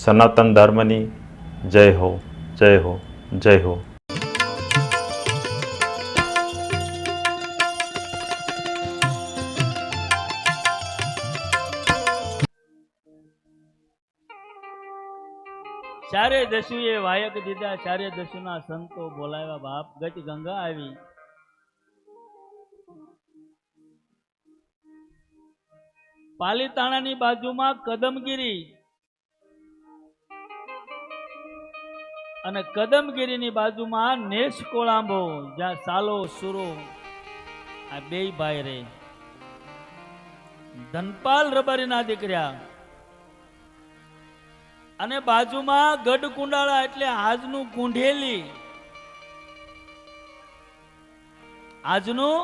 સનાતન ધર્મની જય હો, જય હો, જય હો. ચારે દસ્યુએ વાયક દીધા, ચારે દસ્યુના સંતો બોલાવ્યા બાપ. ગતિ ગંગા આવી. પાલીતાણાની બાજુમાં કદમગીરી અને કદમગીરીની બાજુમાં નેસ કોળાંબો, જ્યાં સાલો સુરો આ બે ભાઈ રે. ધનપાલ રબારીના દીકરા અને બાજુમાં ગઢ કુંડાળા એટલે આજનું કુંઢેલી, આજનું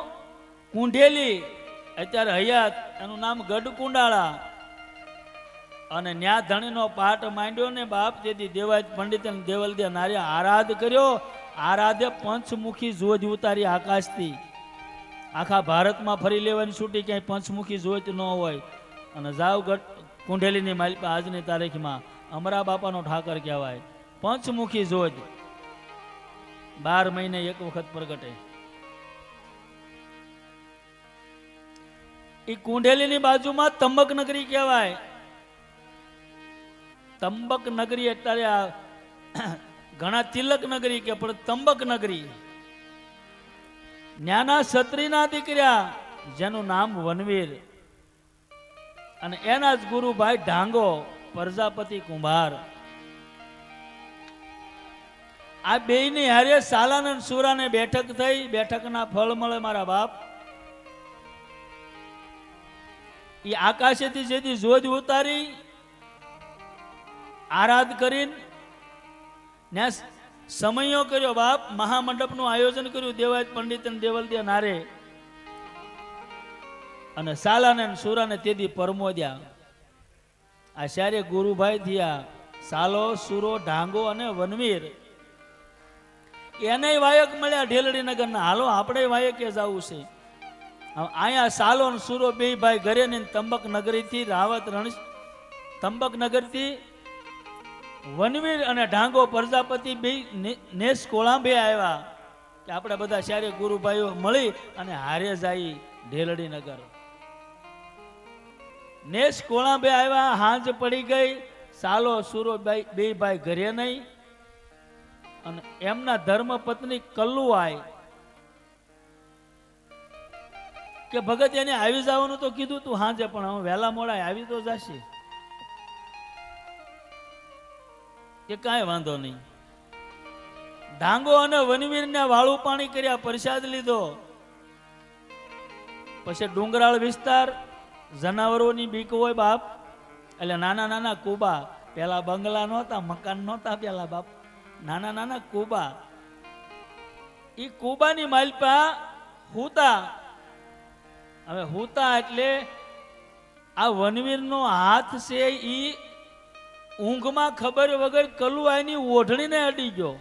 કુંઢેલી અત્યારે હયાત, એનું નામ ગઢ કુંડાળા. અને ન્યા ધણીનો પાઠ માંડ્યો ને બાપ. તેથી દેવાજ પંડિત અને દેવલદિયા નારે આરાધ કર્યો. આરાધે પંચમુખી જોજ ઉતારી આકાશથી. આખા ભારતમાં ફરી લેવાની છૂટી, ક્યાંય પંચમુખી જોજ ન હોય. અને જાવ ગઢ કુંઢેલીની માલિકા આજની તારીખમાં અમરા બાપાનો ઠાકર કહેવાય. પંચમુખી જોજ 12 મહિને એક વખત પ્રગટે. એ કુંઢેલીની બાજુમાં તંબક નગરી કહેવાય. તંબક નગરી અત્યારે ઘણા તિલક નગરી કે પણ તંબક નગરી. ન્યાના ક્ષત્રિયના દીકરા જેનું નામ વનવીર અને એના જ ગુરુભાઈ ઢાંગો પ્રજાપતિ કુંભાર. આ બેયની હારે સાલાનંદ સુરાને બેઠક થઈ. બેઠકના ફળ મળે મારા બાપ. એ આકાશેથી જેથી જોજ ઉતારી આરાધ કરીને ને સમયો કર્યો બાપ. મહામંડપનું આયોજન કર્યું દેવાજ પંડિત અને દેવલદિયા નારે. અને સાલાનંદ સુરાને તેથી પરમોદ્યા. આ ચારે ગુરુભાઈ થયા, સાલો, સુરો, ઢાંગો અને વનવીર. એને વાયક મળ્યા ઢેલડી નગરના. હાલો આપણે વાયકે જવું છે. અહીંયા સાલો અને સુરો બે ભાઈ ઘરે ને તંબક નગરીથી રાવત રણ તંબક નગરથી વનવીર અને ઢાંગો પ્રજાપતિ બે નેસ કોળાંબે આવ્યા કે આપણે બધા ચારે ગુરુભાઈઓ મળી અને હારે જાય ઢેલડી નગર. નેસ કોળાંબે આવ્યા. હાંજ પડી ગઈ. સાલો સુરો બે ભાઈ ઘરે નહીં. અને એમના ધર્મ પત્ની કલ્લુઆઈ કે ભગત એને આવી જવાનું તો કીધું તું હાંજે, પણ હવે વહેલા મોડા આવી તો જશે કે કાંઈ વાંધો નહીં. ઢાંગો અને વનવીર ને વાળું પાણી કર્યા, પ્રસાદ લીધો. પછી ડુંગરાળ વિસ્તાર, જનાવરોની બીક હોય બાપ. એટલે નાના નાના કુબા, પેલા બંગલા નહોતા, મકાન નહોતા પેલા બાપ, નાના નાના કુબા. ઈ કુબાની માલપા હુતા. હવે હુતા એટલે આ વનવીરનો હાથ છે ઈ ઊંઘમાં ખબર વગર કલુઆઈની ઓઢણીને અડી ગયો.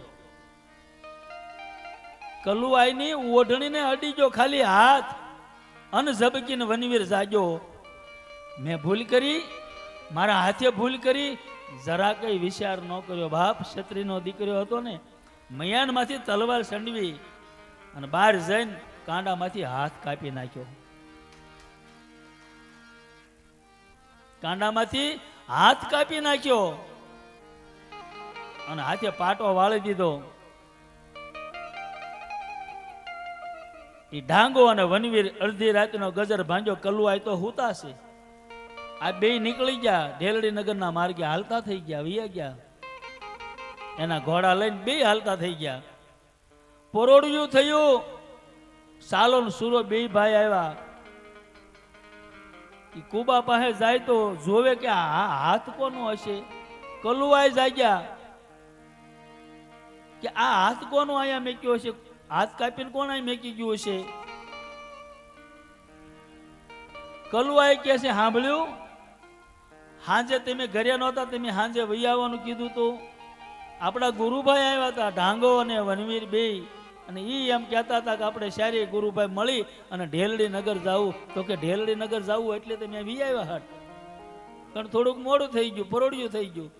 કલુઆઈની ઓઢણીને અડી ગયો ખાલી હાથ. અનઝબકીને વનવીર જાગ્યો. મેં ભૂલ કરી, મારા હાથે ભૂલ કરી. જરા કઈ વિચાર ન કર્યો બાપ. ક્ષત્રિયનો દીકરો હતો ને, મયાનમાંથી તલવાર સંડવી અને બહાર જઈને કાંડામાંથી હાથ કાપી નાખ્યો. કાંડામાંથી હાથ કાપી નાખ્યો અને હાથે પાટો વાળી દીધો. એ ઢાંગો અને વનવીર અડધી રાતનો ગજર ભાંજો. કલ્લુઆઈ તો હુતા છે. આ બે નીકળી ગયા ઢેલડી નગરના માર્ગે. હાલતા થઈ ગયા, વિયા ગયા. એના ઘોડા લઈને બે હાલતા થઈ ગયા. પરોડિયું થયું. સાલો ને સુરો બે ભાઈ આવ્યા. કુબા પાસે જાય તો જોવે કે આ હાથ કોનો હશે. કલ્લુઆઈ જાગ્યા કે આ હાથ કોનો અહીંયા મેક્યો હશે. હાથ કાપીને કોણ અહીં મેકી ગયું હશે. કલ્લુઆઈ કહે છે સાંભળ્યું, હાંજે તમે ઘરે નહોતા, તમે હાંજે વહી આવવાનું કીધું તું. આપણા ગુરુભાઈ આવ્યા હતા, ઢાંગો અને વનવીર બે. અને એ એમ કહેતા હતા કે આપણે સારી ગુરુભાઈ મળી અને ઢેલડી નગર જવું. તો કે ઢેલડી નગર જવું એટલે તમે વી આવ્યા હટ. પણ થોડુંક મોડું થઈ ગયું, પરોડિયું થઈ ગયું.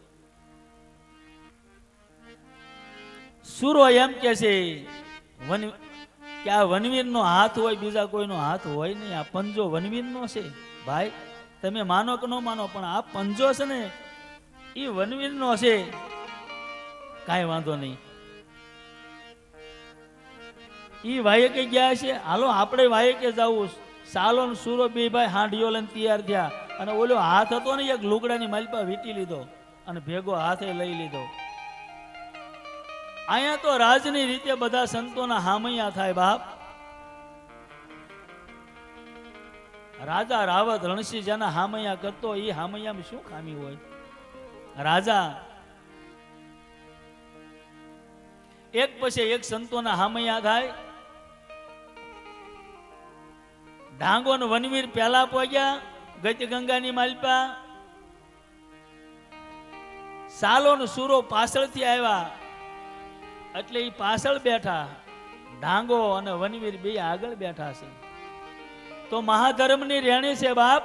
સુરો એમ કે છે વન કે આ વનવીરનો હાથ હોય, બીજા કોઈનો હાથ હોય નહીં. આ પંજો વનવીરનો છે ભાઈ. તમે માનો કે ન માનો, પણ આ પંજો છે ને એ વનવીરનો છે. કાંઈ વાંધો નહીં. ઈ વાયકે ગયા છે, હાલો આપણે વાયકે જવું. સાલો ને સુરો બે ભાઈ હાંડીઓ લઈને તૈયાર થયા, અને ઓલો હાથ હતો ને એક લુગડાની માલપા વીટી લીધો અને ભેગો હાથે લઈ લીધો. અહીંયા તો રાજની રીતે બધા સંતોના હામૈયા થાય બાપ. રાજા રાવત રણસિંહ જેના હામૈયા કરતો, એ હામૈયામાં શું ખામી હોય? રાજા એક પછી એક સંતોના હામૈયા થાય. ડાંગો ને વનવીર પહેલા પહોંચ્યા ગત ગંગાની માલપા. સાલો ને સુરો પાછળથી આવ્યા, એટલે એ પાછળ બેઠા. ડાંગો અને વનવીર બે આગળ બેઠા છે. તો મહાધર્મની રેણી છે બાપ.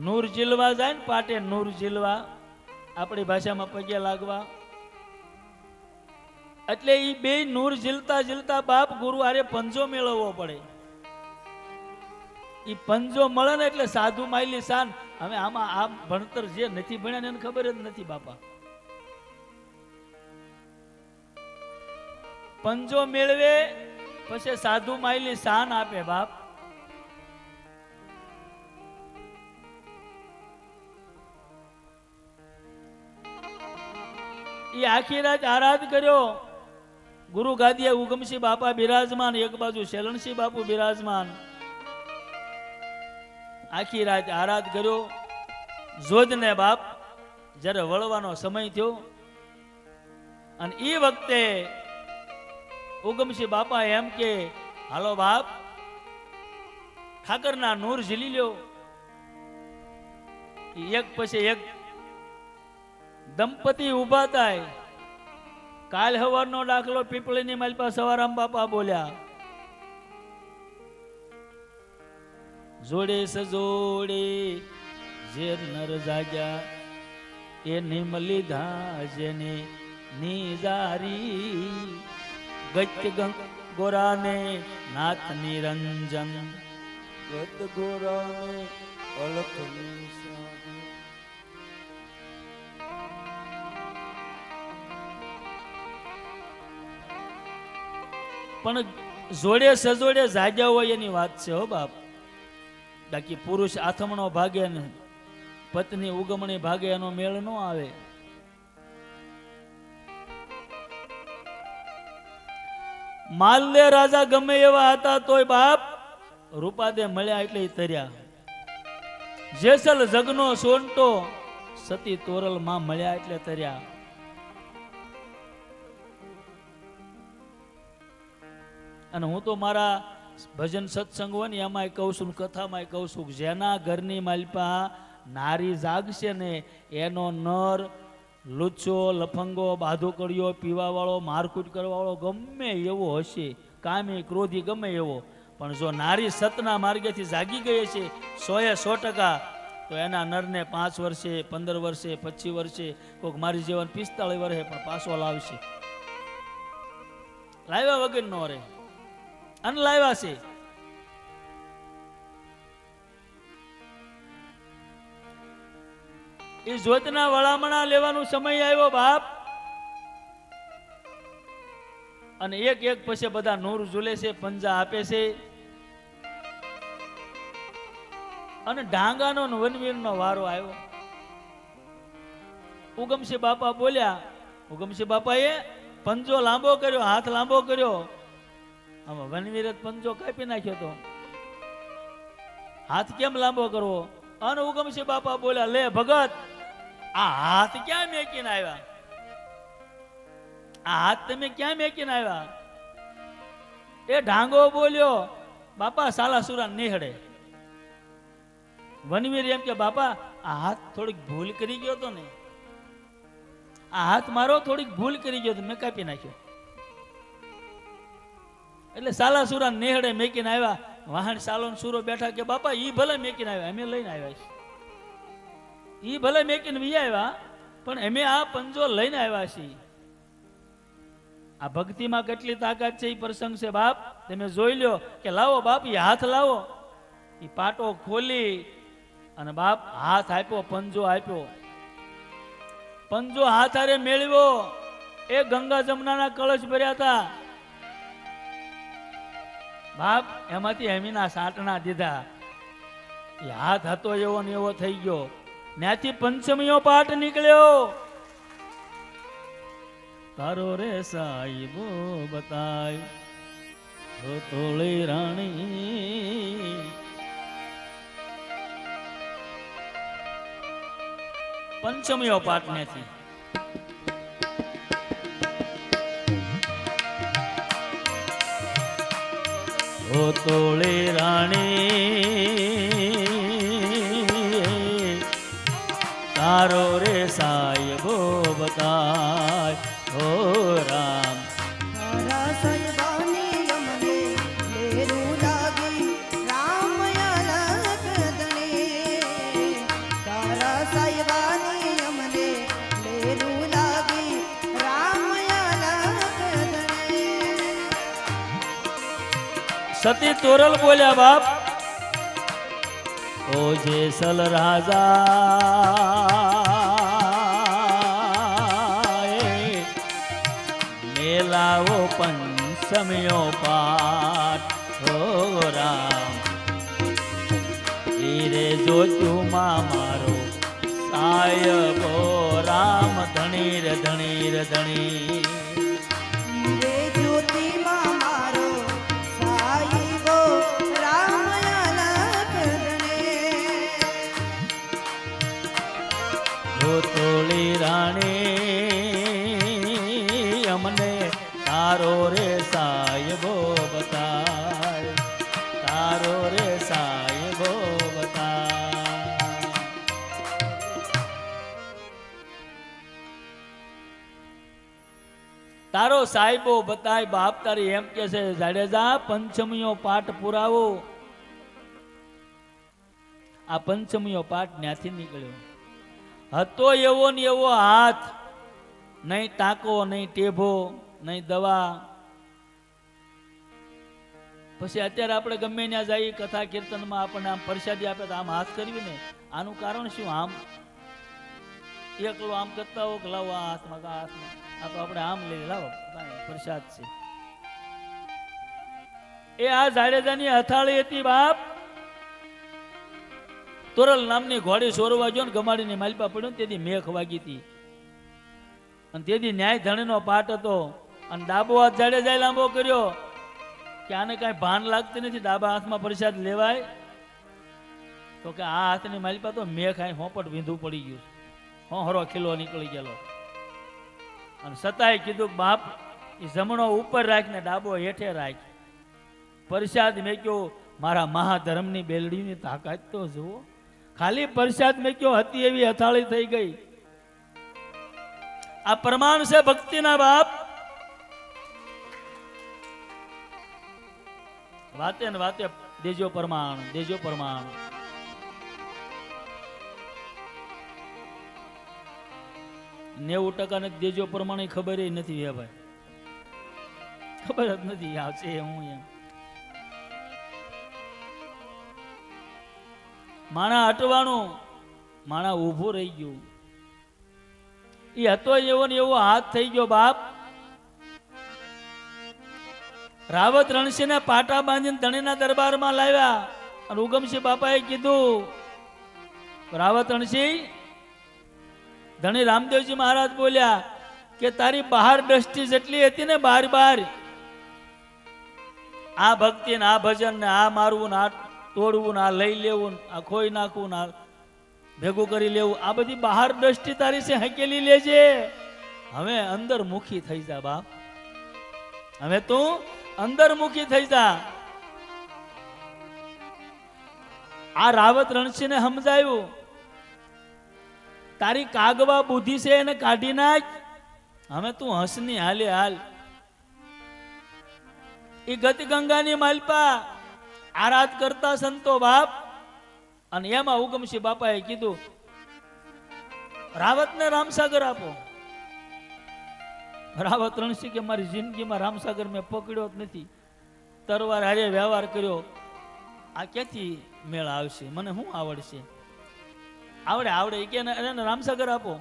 નૂર જીલવા જાય ને પાટે, નૂર જીલવા આપણી ભાષામાં પગે લાગવા. એટલે એ બે નૂર ઝીલતા ઝીલતા બાપ ગુરુ આરે પંજો મેળવવો પડે. એ પંજો મળે ને એટલે સાધુ માયલી શાન. હવે આમાં આ ભણતર જે નથી ભણ્યા ને એને ખબર જ નથી બાપા. પંજો મેળવે પછી સાધુ માયલી શાન આપે બાપ. એ આખી રાત આરાધ કર્યો. ગુરુ ગાદીએ ઉગમસિંહ બાપા બિરાજમાન, એક બાજુ શેલણસિંહ બાપુ બિરાજમાન. આખી રાત આરાધ કર્યો. જોધને બાપ જ્યારે વળવાનો સમય થયો, અને એ વખતે ઉગમસિંહ બાપા એમ કે હાલો બાપ ઠાકરના નૂર ઝીલી લ્યો. એક પછી એક દંપતી ઉભા થાય. કાલ હવારનો દાખલો પીપળીની માલપા સવારામ બાપા બોલ્યા, જોડે સજોડે ઝેર નર જાગ્યા એ નિમ લીધા જેને નિજારી. ગત ગોરાને નાથ નિરંજન, ગત ગોરાને અલખ નિશાની. પણ જોડે સજોડે જાગ્યા હોય એની વાત છે હો બાપ. બાકી પુરુષ આથમણો ભાગે ને પત્ની ઉગમણી ભાગે એનો મેળ ન આવે. માલદે રાજા ગમે એવા હતા તોય બાપ રૂપાદે મળ્યા એટલે તર્યા. જેસલ જગનો સોંટો સતી તોરલ માં મળ્યા એટલે તર્યા. અને હું તો મારા ભજન સત્સંગ હોય ને એમાંય કહું છું, કથામાંય કહું છું, જેના ઘરની માલપા નારી જાગશે ને એનો નર લુચ્ચો લફંગો બાધુકડીયો પીવાવાળો મારકૂટ કરવાવાળો ગમે એવો હશે, કામી ક્રોધી ગમે એવો, પણ જો નારી સતના માર્ગેથી જાગી ગઈ છે 100% તો એના નરને 5 વર્ષે 15 વર્ષે 25 વર્ષે કોઈક મારી જીવન 45 વર્ષે પણ પાછો લાવશે. લાવ્યા વગર નો રે અને લાવ્યા છે. એ જ્યોતના વળામણા લેવાનો સમય આવ્યો બાપ. અને એક એક પછી બધા નૂર ઝૂલે છે, પંજા આપે છે. અને ડાંગાનો વનવીરનો વારો આવ્યો. ઉગમસિંહ બાપા બોલ્યા. ઉગમસિંહ બાપાએ પંજો લાંબો કર્યો, હાથ લાંબો કર્યો. આમાં વનવીરે પંજો કાપી નાખ્યો તો હાથ કેમ લાંબો કરવો? અને ઉગમસિંહ બાપા બોલ્યા, લે ભગત, આ હાથ ક્યાં મેકીને આવ્યા? આ હાથ તમે ક્યાં મેકીને આવ્યા? એ ઢાંગો બોલ્યો, બાપા સાલા સુરા નિહળે. વનવીર એમ કે બાપા આ હાથ થોડીક ભૂલ કરી ગયો તો ને, આ હાથ મારો થોડીક ભૂલ કરી ગયો તો મેં કાપી નાખ્યો. એટલે સાલા સુરા નેહડે મેકીને આવ્યા. વાહન સાલો સુરો બેઠા કે બાપા ઈ ભલે મેકીને આવ્યા, અમે લઈને આવ્યા છીએ. ઈ ભલે મેકીને વી આવ્યા પણ અમે આ પંજો લઈને આવ્યા છીએ. આ ભક્તિમાં કેટલી તાકાત છે એ પ્રસંગ છે બાપ. તમે જોઈ લો કે લાવો બાપ એ હાથ લાવો. એ પાટો ખોલી અને બાપ હાથ આપ્યો, પંજો આપ્યો. પંજો હાથ હારે મેળવ્યો. એ ગંગા જમનાના કળશ ભર્યા હતા બાપ. એમાંથી હેમીના સાટણા દીધા. એ હાથ હતો એવો ને એવો થઈ ગયો. ત્યાંથી પંચમીયો પાઠ નીકળ્યો. તારો રે સાહેબો બતાય હો તોળી રાણી. પંચમીયો પાઠ નથી. હો તોળી રાણી તારો રે સાહેબો બતાય હો રામ. તારા સૈબાની અમને લેરું લાગી રામ અલગ દણે. તારા સૈબાની અમને લેરું લાગી રામ અલગ દણે. સતી તોરલ બોલ્યા બાપ. ઓ જેસલ રાજા મેલાવો પંચમ્યો પાઠ હો રામ. ધીરે જોતુમાં મારો સાયબો રામ. ધણીર ધણીર ધણી રે જ્યોતિમાં મારો સાઈબો રામ અલગ દણે. હો તોળી રાણી અમને તારો રે સાહેબો બતાય. તારો રે સાહેબો બતાય. તારો સાહેબો બતાય બાપ. તારી એમ કે છે જાડેજા પંચમીયો પાઠ પુરાવો. આ પંચમીયો પાઠ ન્યાથી નીકળ્યો. હતો એવો ને એવો હાથ. નહીં ટાંકો, નહીં ટેભો, નહીં દવા. પછી અત્યારે આપણે ગમે ત્યાં જઈએ કથા કીર્તનમાં આપણને આમ પ્રસાદી આપે તો આમ હાથ કરવી ને. આનું કારણ શું? આમ એકલો આમ કરતા હો કે લાવો આ હાથમાં આ હાથમાં. આ તો આપણે આમ લઈ લાવો પ્રસાદ છે. એ આ જાડેજાની હથાળી હતી બાપ. તોરલ નામની ઘોડી સોરવા જો ને ગમાડીને માલપા પડ્યો ને તેથી મેઘ વાગી હતી. અને તેથી ન્યાય ધણીનો પાઠ હતો. અને ડાબો હાથ જાડેજાએ લાંબો કર્યો કે આને કાંઈ ભાન લાગતી નથી. ડાબા હાથમાં પ્રસાદ લેવાય તો કે આ હાથની માલપા તો મેઘ આય હોપટ વીંધું પડી ગયું. હોહરો ખીલો નીકળી ગયેલો. અને સતાય કીધું બાપ એ જમણો ઉપર રાખ ને ડાબો હેઠે રાખ. પ્રસાદ મેક્યો. મારા મહાધર્મની બેલડીની તાકાત તો જુઓ. ખાલી પ્રસાદ મેક્યો હતી એવી હથાળી થઈ ગઈ. આ પ્રમાણ છે ભક્તિના બાપ. વાતે ને વાતે દેજો પ્રમાણ, દેજો પ્રમાણ. 90% ને દેજો પ્રમાણે ખબર નથી. હે ભાઈ ખબર જ નથી. આ છે હું એમ માણા અટવાનું, માણા ઊભું રહી ગયું. એ હતો એવો ને એવો હાથ થઈ ગયો બાપ. રાવત રણસિંહને પાટા બાંધીને ધણીના દરબારમાં લાવ્યા. અને ઉગમસિંહ બાપાએ કીધું રાવત રણસિંહ. ધણી રામદેવજી મહારાજ બોલ્યા કે તારી બહાર દ્રષ્ટિ જેટલી હતી ને બાર બાર આ ભક્તિ ને આ ભજન ને આ મારવું ને આ તોડવું ને આ લઈ લેવું ને આ ખોઈ નાખવું ને ભેગું કરી લેવું, આ બધી બહાર દ્રષ્ટિ તારી છે હકેલી લેજે. હવે અંદર મુખી થઈ જા બાપ. હવે તું અંદર મુખી થઈ જા. આ રાવત રણસિંહ ને સમજાયું તારી કાગવા બુદ્ધિ છે એને કાઢી નાખ. હવે તું હસની હાલે હાલ. એ ગતિ ગંગાની માલપા આરાધ કરતા સંતો બાપ. અને એમાં ઉગમસિંહ બાપાએ કીધું રાવતને રામસાગર આપો. રાવત રણસિંહ કે મારી જિંદગીમાં રામસાગર મેં પકડ્યો જ નથી, તરવાર હારે વ્યવહાર કર્યો, આ ક્યાંથી મેળ આવશે, મને શું આવડશે? આવડે આવડે એ કે એને રામસાગર આપો.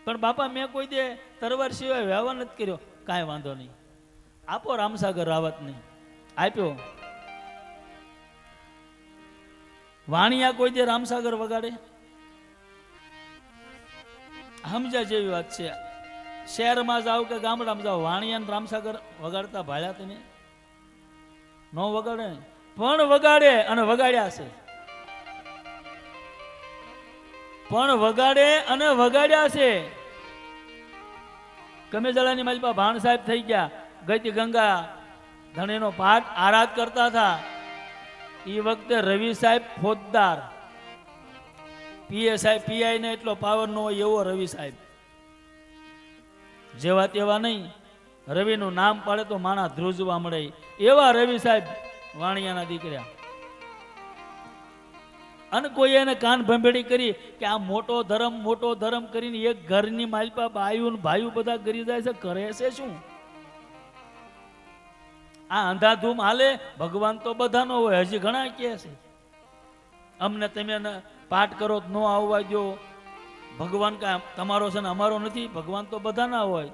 પણ બાપા મેં કોઈ દે તરવાર સિવાય વ્યવહાર નથી કર્યો. કાંઈ વાંધો નહીં, આપો રામસાગર રાવતને. આપ્યો. વાણિયા કોઈ દે રામસાગર વગાડે? સમજ્યા જેવી વાત છે. શહેરમાં જાવ કે ગામડામાં જાવ, વાણિયા રામસાગર વગાડતા ભાળ્યા તમે? નો વગાડે, પણ વગાડે અને વગાડ્યા છે. પણ વગાડે અને વગાડ્યા છે. કમેજળાની માલપા ભાણ સાહેબ થઈ ગયા, ગઈ ગંગા ધણીનો પાઠ આરાધ કરતા હતા. એ વખતે રવિ સાહેબ ફોજદાર, પીએસઆઈ પીઆઈ ને એટલો પાવર નો હોય એવો રવિ સાહેબ, જેવા તેવા નહીં. રવિનું નામ પાડે તો માણા ધ્રુજવા મળે એવા રવિ સાહેબ વાણિયાના દીકરા. અને કોઈ એને કાન ભંભેડી કરી કે આ મોટો ધર્મ કરીને એક ઘરની માલપા બાયું ભાઈઓ બધા ગરી જાય છે, કરે છે શું? આ અંધાધૂમ હાલે. ભગવાન તો બધાનો હોય, હજી ઘણા કહે છે અમને તમે પાઠ કરો ન આવવા દો, ભગવાન કાંઈ તમારો છે ને અમારો નથી, ભગવાન તો બધાના હોય.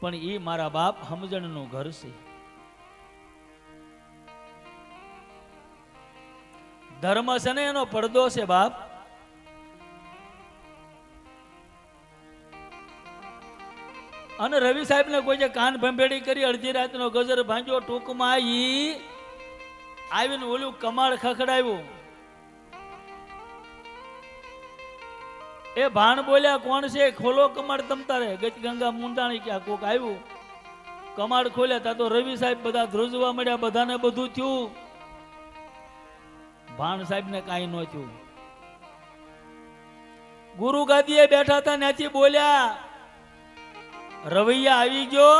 પણ એ મારા બાપ સમજણનું ઘર છે. ધર્મ છે ને એનો પડદો છે બાપ. અને રવિ સાહેબ ને કોઈ જે કાન ભંભેડી કરી, અડધી રાતનો ગજર ભાંગ્યો. ટૂંકમાં ઈ આવીને ઓલું કમાડ ખખડાવ્યું. એ ભાણ બોલ્યા કોણ છે, ખોલો કમાડ તમતારે. ગત ગંગા મુંડાણી ક્યાં કોક આવ્યું, કમાડ ખોલ્યા તા તો રવિ સાહેબ બધા ધ્રુજવા મળ્યા. બધાને બધું થયું, ભાણ સાહેબ ને કાંઈ ન થયું. ગુરુ ગાદીએ બેઠા હતા, ત્યાંથી બોલ્યા રવૈયા આવી ગયો,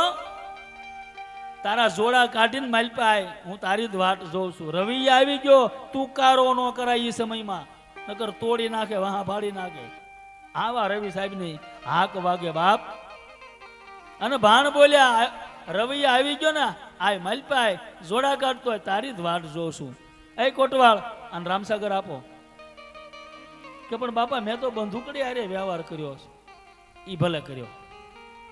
તારા જોડા કાઢીને માલપાય, હું તારી જ વાટ જોઉં છું. રવૈયા આવી ગયો, તું કારો ન કરાય એ સમયમાં, નકર તોડી નાખે, વહા ફાડી નાખે. આવા રવિ સાહેબ ની હાક વાગે બાપ. અને ભાણ બોલ્યા રવૈયા આવી ગયો ને, આ માલપાય જોડા કાઢતો હોય, તારી જ વાટ જોઉં છું. એ કોટવાળ અને રામસાગર આપો. કે પણ બાપા મેં તો બંધુકડી હારે વ્યવહાર કર્યો છે. ઈ ભલે કર્યો.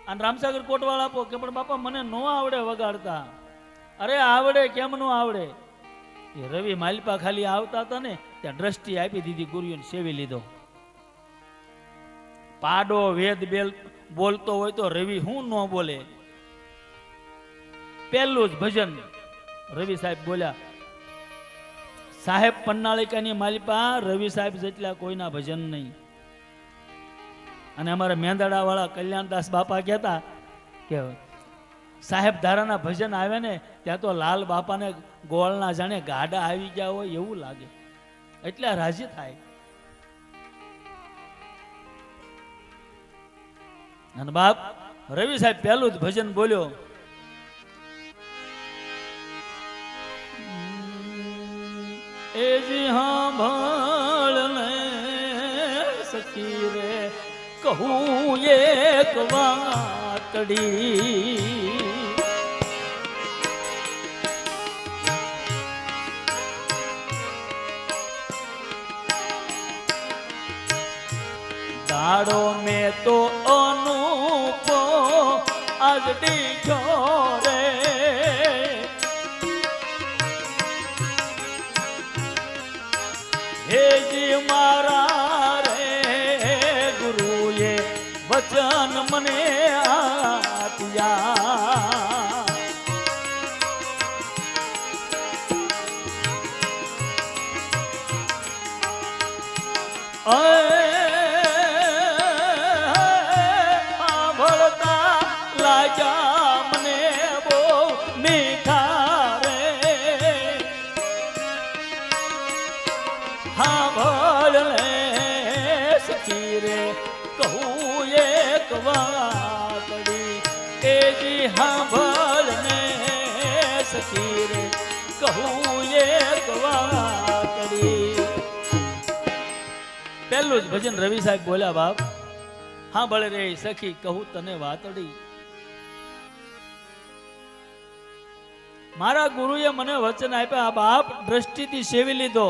અને રામસાગર કોટવાળ આપો. કે પણ બાપા મને નો આવડે વગાડતા. અરે આવડે, કેમ નો આવડે? એ રવિ માલપા ખાલી આવતા હતા ને ત્યાં દ્રષ્ટિ આપી દીધી, ગુરુને સેવી લીધો. પાડો વેદ બેલ બોલતો હોય તો રવિ હું ન બોલે? પહેલું જ ભજન રવિ સાહેબ બોલ્યા. સાહેબ પન્નાળિકાની માલિપા રવિ સાહેબ જેટલા કોઈના ભજન નહીં. અને અમારા મેંદડા વાળા કલ્યાણદાસ બાપા કહેતા કે સાહેબ ધારાના ભજન આવે ને ત્યાં તો લાલ બાપાને ગોળના જાણે ગાડા આવી ગયા હોય એવું લાગે, એટલે રાજી થાય. અને બાપ રવિ સાહેબ પહેલું જ ભજન બોલ્યો. એ જી હા ભાળ ને સખી રે કહું એક વાતડી, દાડો મેં તો અનુપો આજ દીઠો રે, હેજી મારા રે ગુરુએ વચન મને આપ્યા. ભળતા લાગ્યા મને બહુ મીઠા રે, હા ભળ લે સખી રે કહું એક વાતડી. એ જી હા ભળ ને સખી રે કહું એક વાતડી. પહેલું જ ભજન રવિ સાહેબ બોલ્યા બાપ. હા ભલે રે સખી કહું તને વાતડી. મારા ગુરુએ મને વચન આપ્યા, આ બાપ દ્રષ્ટિથી સેવી લીધો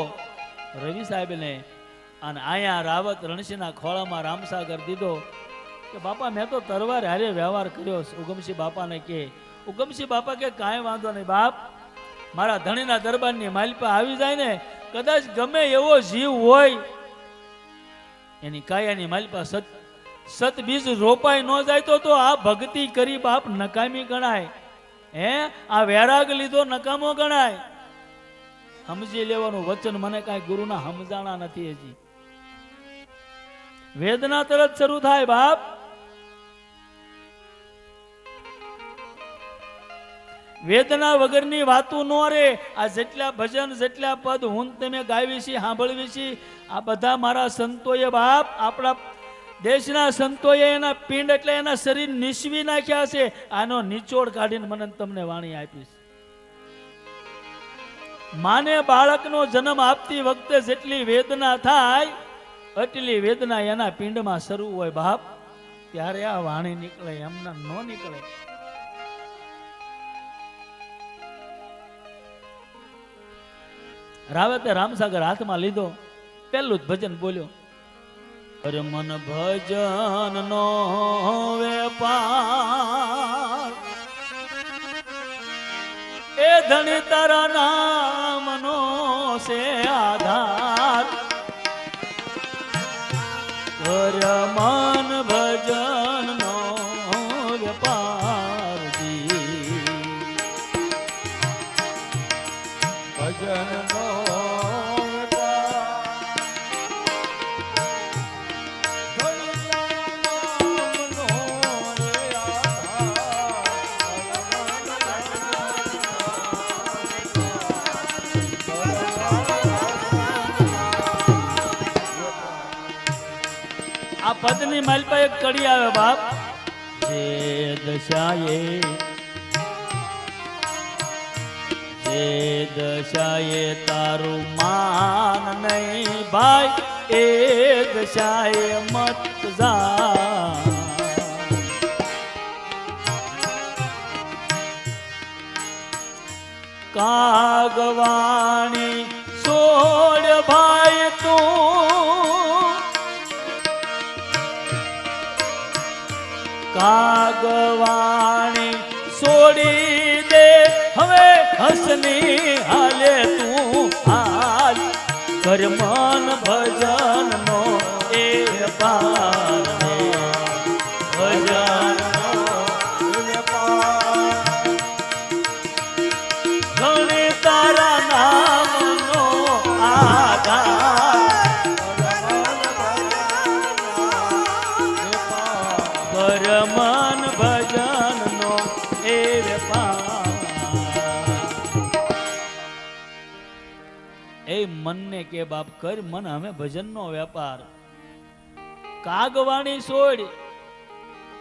રવિ સાહેબને, અને અહીંયા રાવત રણસિંહના ખોળામાં રામસાગર દીધો કે બાપા મેં તો તરવાર હારે વ્યવહાર કર્યો. ઉગમસિંહ બાપાને કે ઉગમસિંહ બાપા કે કાંઈ વાંધો નહીં બાપ, મારા ધણીના દરબારની માલિપા આવી જાય ને, કદાચ ગમે એવો જીવ હોય એની કાયાની માલિપા સત બીજ રોપાઈ ન જાય તો આ ભક્તિ કરી બાપ નકામી ગણાય. હે આ વૈરાગ લીધો નકામો ગણાય. સમજી લેવાનું વચન મને કાંઈ ગુરુના સમજાણા નથી. હજી વેદના તરત શરૂ થાય બાપ. વેદના વગરની વાતું નો રે. આ જેટલા ભજન જેટલા પદ હું તમે ગાવી છે સાંભળવી છે, આ બધા મારા સંતોએ બાપ, આપણા દેશના સંતોએ એના પિંડ એટલે એના શરીર નિસવી નાખ્યા છે. આનો નિચોડ કાઢીને મને તમને વાણી આપીશ. માને બાળકનો જન્મ આપતી વખતે જેટલી વેદના થાય એટલી વેદના એના પિંડમાં શરૂ હોય બાપ. ત્યારે આ વાણી નીકળે, એમના ન નીકળે. રાવતે રામસાગર હાથમાં લીધો, પેલું જ ભજન બોલ્યો, અરે મન ભજન નો વેપાર એ ધણી તારા નામ નો છે આધાર. અરે મન ભજન નો વેપાર ભજન નો આ પદની માલપા એક કડી આવે બાપ. જે દશાએ તારું માન નહીં ભાઈ, એ દશાએ મત જા. કાગવાણી છોડ ભાઈ તું, કાગવાણી છોડી દે હવે હસની હાલે તું હાલ. કર મન ભજન નો એ પાર, ભજન ઘણી તારા નામ નો આધાર. કર મન ભજન નો એ વેપાર. એ મનને કે બાપ કર મન અમે ભજનનો વેપાર. કાગવાણી છોડ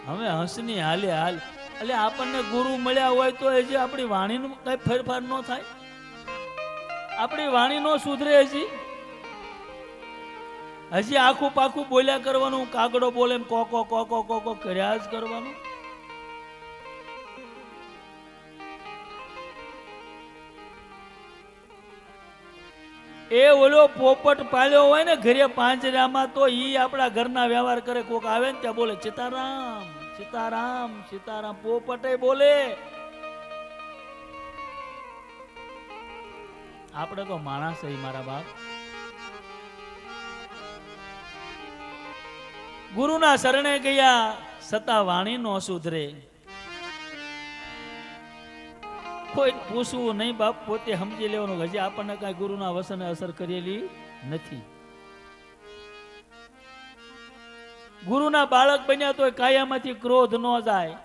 હવે હસની હાલે હાલ. એટલે આપણને ગુરુ મળ્યા હોય તો હજી આપણી વાણીનું કઈ ફેરફાર ન થાય, આપણી વાણી નો સુધરે. હજી આખું પાખું બોલ્યા કરવાનું. કાગડો બોલે એમ કોકો કોકો કોકો કર્યા જ કરવાનું. એ ઓલો પોપટ પાળ્યો હોય ને ઘરે પાંજરામાં, તો ઈ આપણા ઘરના વ્યવહાર કરે. કોક આવે ને ત્યાં બોલે સીતારામ સીતારામ સીતારામ. પોપટે બોલે. આપણે તો માણસ છે મારા બાપ. ગુરુના શરણે ગયા છતાં વાણી નો સુધરે. કોઈ પૂછવું નહીં બાપ, પોતે સમજી લેવાનું. હજી આપણને કઈ ગુરુના વસને અસર કરેલી નથી. ગુરુના બાળક બન્યા તો કાયામાંથી ક્રોધ ન જાય,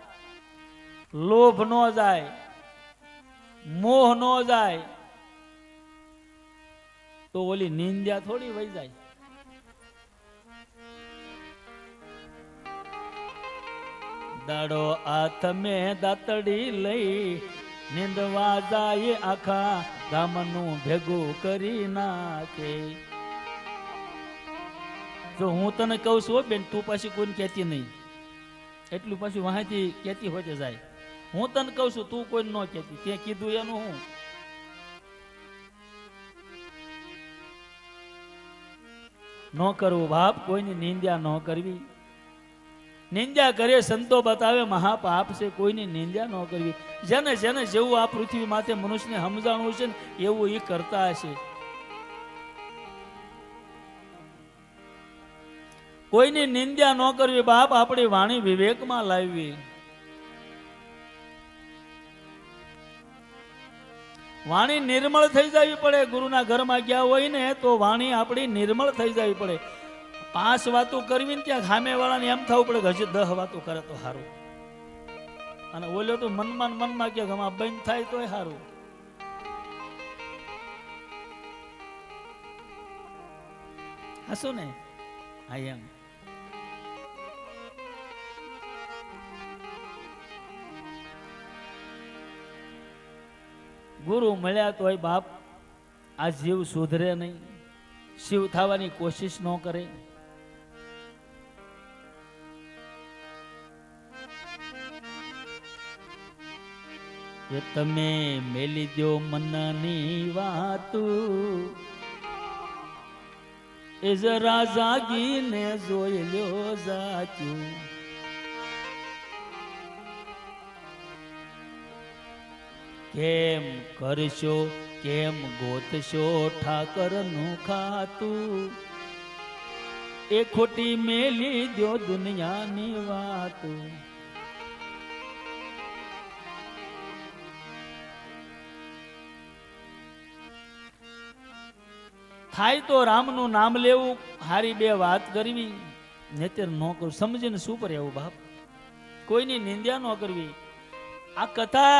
લોભ ન જાય, મોહ ન જાય, તો ઓલી નિંદ્યા થોડી વહી જાય. દાડો હાથ મેં દાતડી લઈ નિંદવા જાય, આખા ગામનું ભેગું કરી નાખે. જો હું તને કહું છું હો બેન, તું પાછી કોઈને કહેતી નહીં, એટલું પાછું વાંચી કહેતી હોય જાય. હું તને કહું છું, તું કોઈ ન કહેતી, તે કીધું એનું હું. ન કરવું બાપ, કોઈની નિંદ્યા ન કરવી. નિંદ્યા કરે સંતો બતાવે મહાપાપ છે, કોઈની નિંદ્યા ન કરવી. જેને જેને જેવું આ પૃથ્વી માથે મનુષ્યને સમજાણું છે ને એવું એ કરતા હશે. કોઈની નિંદ્યા ન કરવી બાપ, આપણી વાણી વિવેકમાં લાવવી. વાણી નિર્મળ થઈ જવી પડે. ગુરુના ઘરમાં ગયા હોય ને તો વાણી આપણી નિર્મળ થઈ જવી પડે. 5 વાતો કરવી ને ત્યાં સામે વાળાને એમ થવું પડે કે હજી 10 વાતો કરે તો સારું, અને ઓલો તો મનમાં કે ગમા બંધ થાય તોય સારું. હસો ને? હા એમ. ગુરુ મળ્યા તોય બાપ આ જીવ સુધરે નહીં, શિવ થવાની કોશિશ ન કરે. એ તમે મેલી દો મનની વાતું, એ જરા જાગીને જોઈ લ્યો જાચું. કેમ કરશો કેમ ગોતશો ઠાકરનું ખાતું, એ ખોટી મેલી દો દુનિયાની વાતું. થાય તો રામનું નામ લેવું, હારી 2 વાત કરવી, નેતર ન કરવું. સમજીને શું પર એવું બાપ, કોઈની નિંદ્યા ન કરવી. આ કથા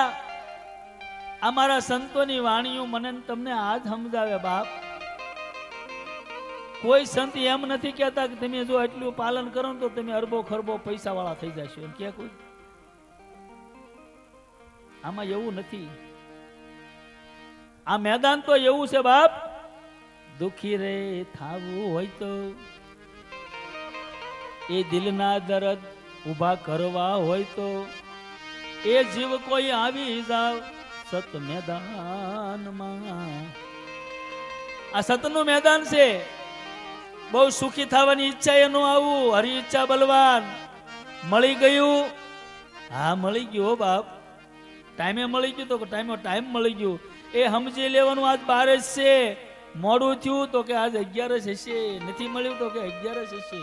અમારા સંતોની વાણીઓ મને તમને આજ સમજાવે બાપ. કોઈ સંત એમ નથી કહેતા કે તમે જો એટલું પાલન કરો ને તો તમે અરબો ખરબો પૈસા વાળા થઈ જશો, એમ કે કોઈ? આમાં એવું નથી. આ મેદાન તો એવું છે બાપ, દુખી રે થાવું હોય તો એ દિલના દર્દ ઉભા કરવા હોય તો એ જીવ કોઈ આવી જાવ સત મેદાનમાં. આ સતનું મેદાન છે. બહુ સુખી થવાની ઈચ્છા એનું આવું, હરી ઈચ્છા બલવાન. મળી ગયું, હા મળી ગયું હો બાપ. ટાઈમે મળી ગયું તો ટાઈમ મળી ગયું એ સમજી લેવાનું. આજ 12 છે, મોડું થયું તો કે આજ 11 હશે, નથી મળ્યું તો કે 11 હશે.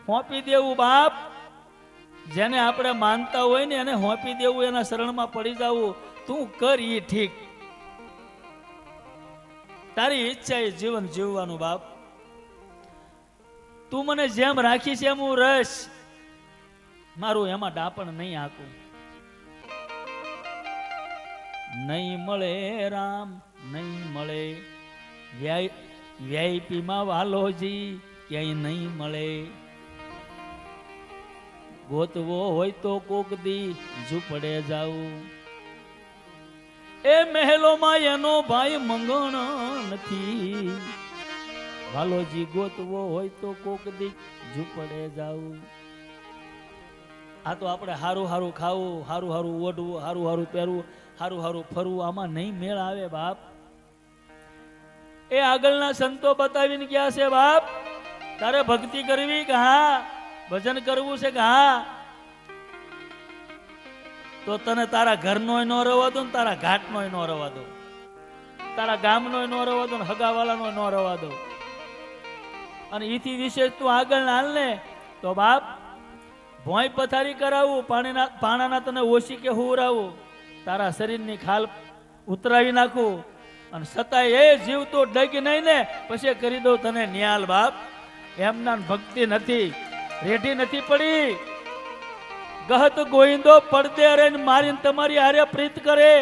હોંપી દેવું બાપ. જેને આપણે માનતા હોય ને એને હોંપી દેવું, એના શરણમાં પડી જવું. તું કર ઈ ઠીક, તારી ઈચ્છા એ જીવન જીવવાનું બાપ. તું મને જેમ રાખીશ એમ હું રસ, મારું એમાં ડાપણ નહીં આકું. નહીં મળે રામ નહીં મળે, VIP માં વાલોજી ક્યાંય નહીં મળે. ગોતવો હોય તો કોક દી ઝૂંપડે જાવું, એ મહેલોમાં એનો ભાઈ મંગણ નથી. વાલોજી ગોતવો હોય તો કોક દી ઝૂંપડે જાવું. આ તો આપણે હારું હારું ખાવું, હારું હારું ઓઢવું, હારું હારું પહેરવું, હારું હારું ફરવું, આમાં નહીં મેળ આવે બાપ. એ આગળના સંતો બતાવીને ગયા છે બાપ, તારે ભક્તિ કરવી કે હા, ભજન કરવું છે કે હા, તો તને તારા ઘરનો ન રવા દો ને તારા ઘાટનો ન રવા દો, તારા ગામનો ન રવા દો ને હગાવાલાનો ન રવા દો. અને ઈથી વિશેષ તું આગળ હાલ ને તો બાપ ભોંય પથારી કરાવું, પાણાના તને ઓછી કે હુરાવું, તારા શરીરની ખાલ ઉતરાવી નાખું, અને છતાંય એ જીવ તો ડગી નહીં ને પછી કરી દઉં તને ન્યાલ બાપ. એમના ભક્તિ નથી, રેઢી નથી પડી. ગહત ગોવિંદો પડદે રહીને મારીને તમારી હારે પ્રીત કરે.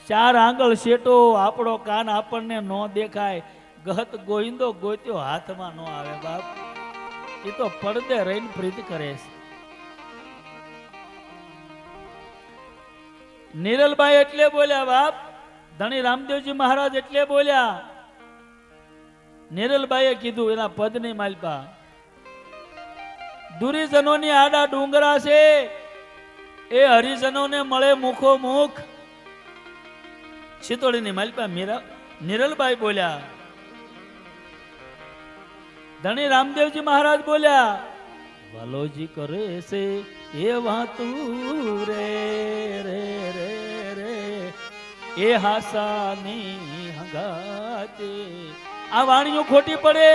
4 આંગળ શેટો આપણો કાન આપણને ન દેખાય. ગહત ગોવિંદો ગોત્યો હાથમાં ન આવે બાપ. એ તો પડદે રહીને પ્રીત કરે છે. નિરલભાઈ એટલે બોલ્યા બાપ, ધણી રામદેવજી મહારાજ એટલે બોલ્યા, નિરલબાઈએ કીધું એના પદની માલપા, દુરીજનોની આડા ડુંગરા છે, એ હરિજનોને મળે મુખો મુખ. શીતોળીની માલપા નિરલબાઈ બોલ્યા. ધણી રામદેવજી મહારાજ બોલ્યા, વાલોજી કરે છે એ વાતું રે રે રે રે એ હાસાની હંગાતે. આ વાણીઓ ખોટી પડે.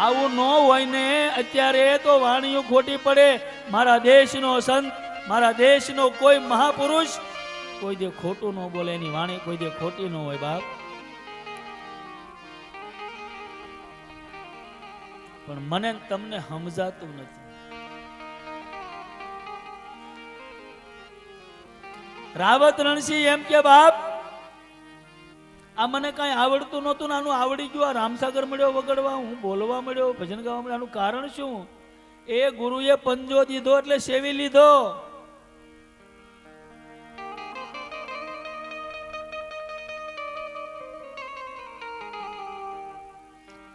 આવું ન હોય ને અત્યારે તો વાણીઓ ખોટી પડે. મારા દેશનો સંત, મારા દેશનો કોઈ મહાપુરુષ કોઈ દે ખોટું ન બોલે, એની વાણી કોઈ દે ખોટી ન હોય બાપ. પણ મને તમને સમજાતું નથી. રાવત રણસિંહ એમ કે બાપ, આ મને કઈ આવડતું નહોતું, આનું આવડી ગયું. આ રામસાગર મળ્યો વગડવા, હું બોલવા મળ્યો, ભજન ગાવા મળ્યો. આનું કારણ શું? એ ગુરુએ પંજો દીધો એટલે સેવી લીધો.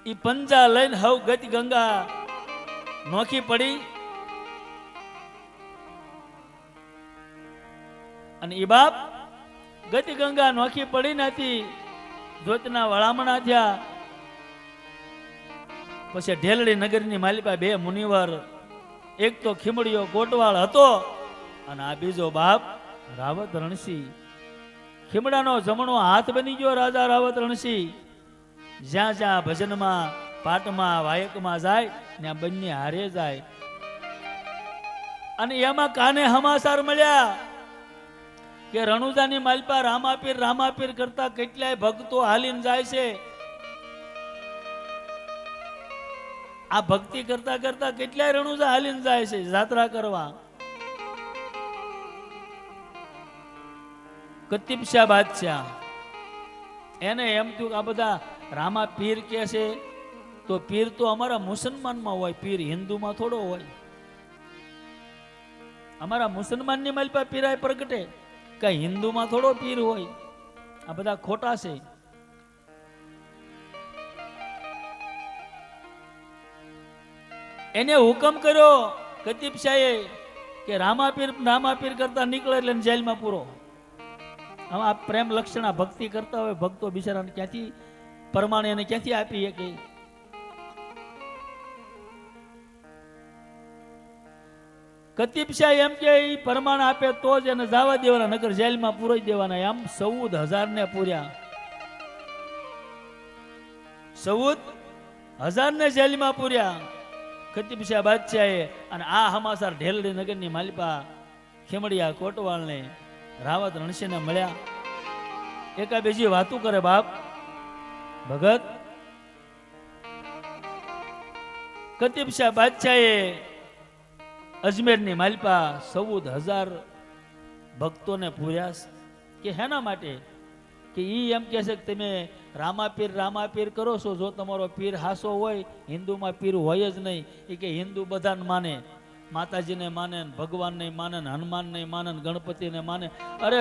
ઈ પંજા લઈને હવ ગતિ ગંગા નોખી પડી. અને ઈ બાપ ગતિ ગંગા નોખી પડી નથી, જોતના વળામણા થયા. પછી ઢેલડી નગરની માલિપા બે મુનિવર, એક તો ખીમડીયો કોટવાળ હતો અને આ બીજો બાપ રાવત રણસિંહ. ખીમડાનો જમણો હાથ બની ગયો રાજા રાવત રણસિંહ. જ્યાં જ્યાં ભજનમાં, પાઠમાં, વાયકમાં જાય ત્યાં બંને હારે જાય. અને એમાં કાને હમાસાર મળ્યા કે રણુજાની માલપા રામાપીર કરતા કેટલાય ભક્તો હાલીને જાય છે. આ ભક્તિ કરતા કરતા કેટલાય રણુજા હાલીને જાય છે જાત્રા કરવા. કતીબશાહ બાદશાહ એને એમ થયું કે આ બધા રામા પીર કે છે, તો પીર તો અમારા મુસલમાનમાં હોય, પીર હિન્દુમાં થોડો હોય. અમારા મુસલમાનની માલપા પીરાય પ્રગટે, કઈ હિન્દુમાં થોડો પીર હોય. આ બધા ખોટા છે. એને હુકમ કર્યો કતીબશાહે કે રામાપીર કરતા નીકળે એટલે જેલમાં પૂરો. હવે આ પ્રેમ લક્ષણા ભક્તિ કરતા હોય ભક્તો બિચારાને ક્યાંથી પ્રમાણે એને ક્યાંથી આપી શકે? કતીબશાહ એમ કે ઈ પ્રમાણ આપે તો જ એને જવા દેવાના, નકર જેલમાં પૂરાઈ દેવાના. એમ 14,000 ને પૂર્યા, 14,000 ને જેલમાં પૂર્યા કતીબશાહ બાદશાહે. અને આ હમાસાર ઢેલડી નગરની માલિપા ખીમડિયા કોટવાળને રાવત રણસિંહને મળ્યા. એકા બીજી વાતું કરે બાપ. ભગત કતીબશાહ બાદશાહે અજમેરની માલિપા 14,000 ભક્તોને પૂર્યા. કે હેના માટે? કે ઈ એમ કહે છે કે તમે રામાપીર કરો છો. જો તમારો પીર હાસો હોય, હિન્દુમાં પીર હોય જ નહીં. એ કે હિન્દુ બધાને માને, માતાજીને માને, ભગવાનને માને, હનુમાનને માને, ગણપતિને માને, અરે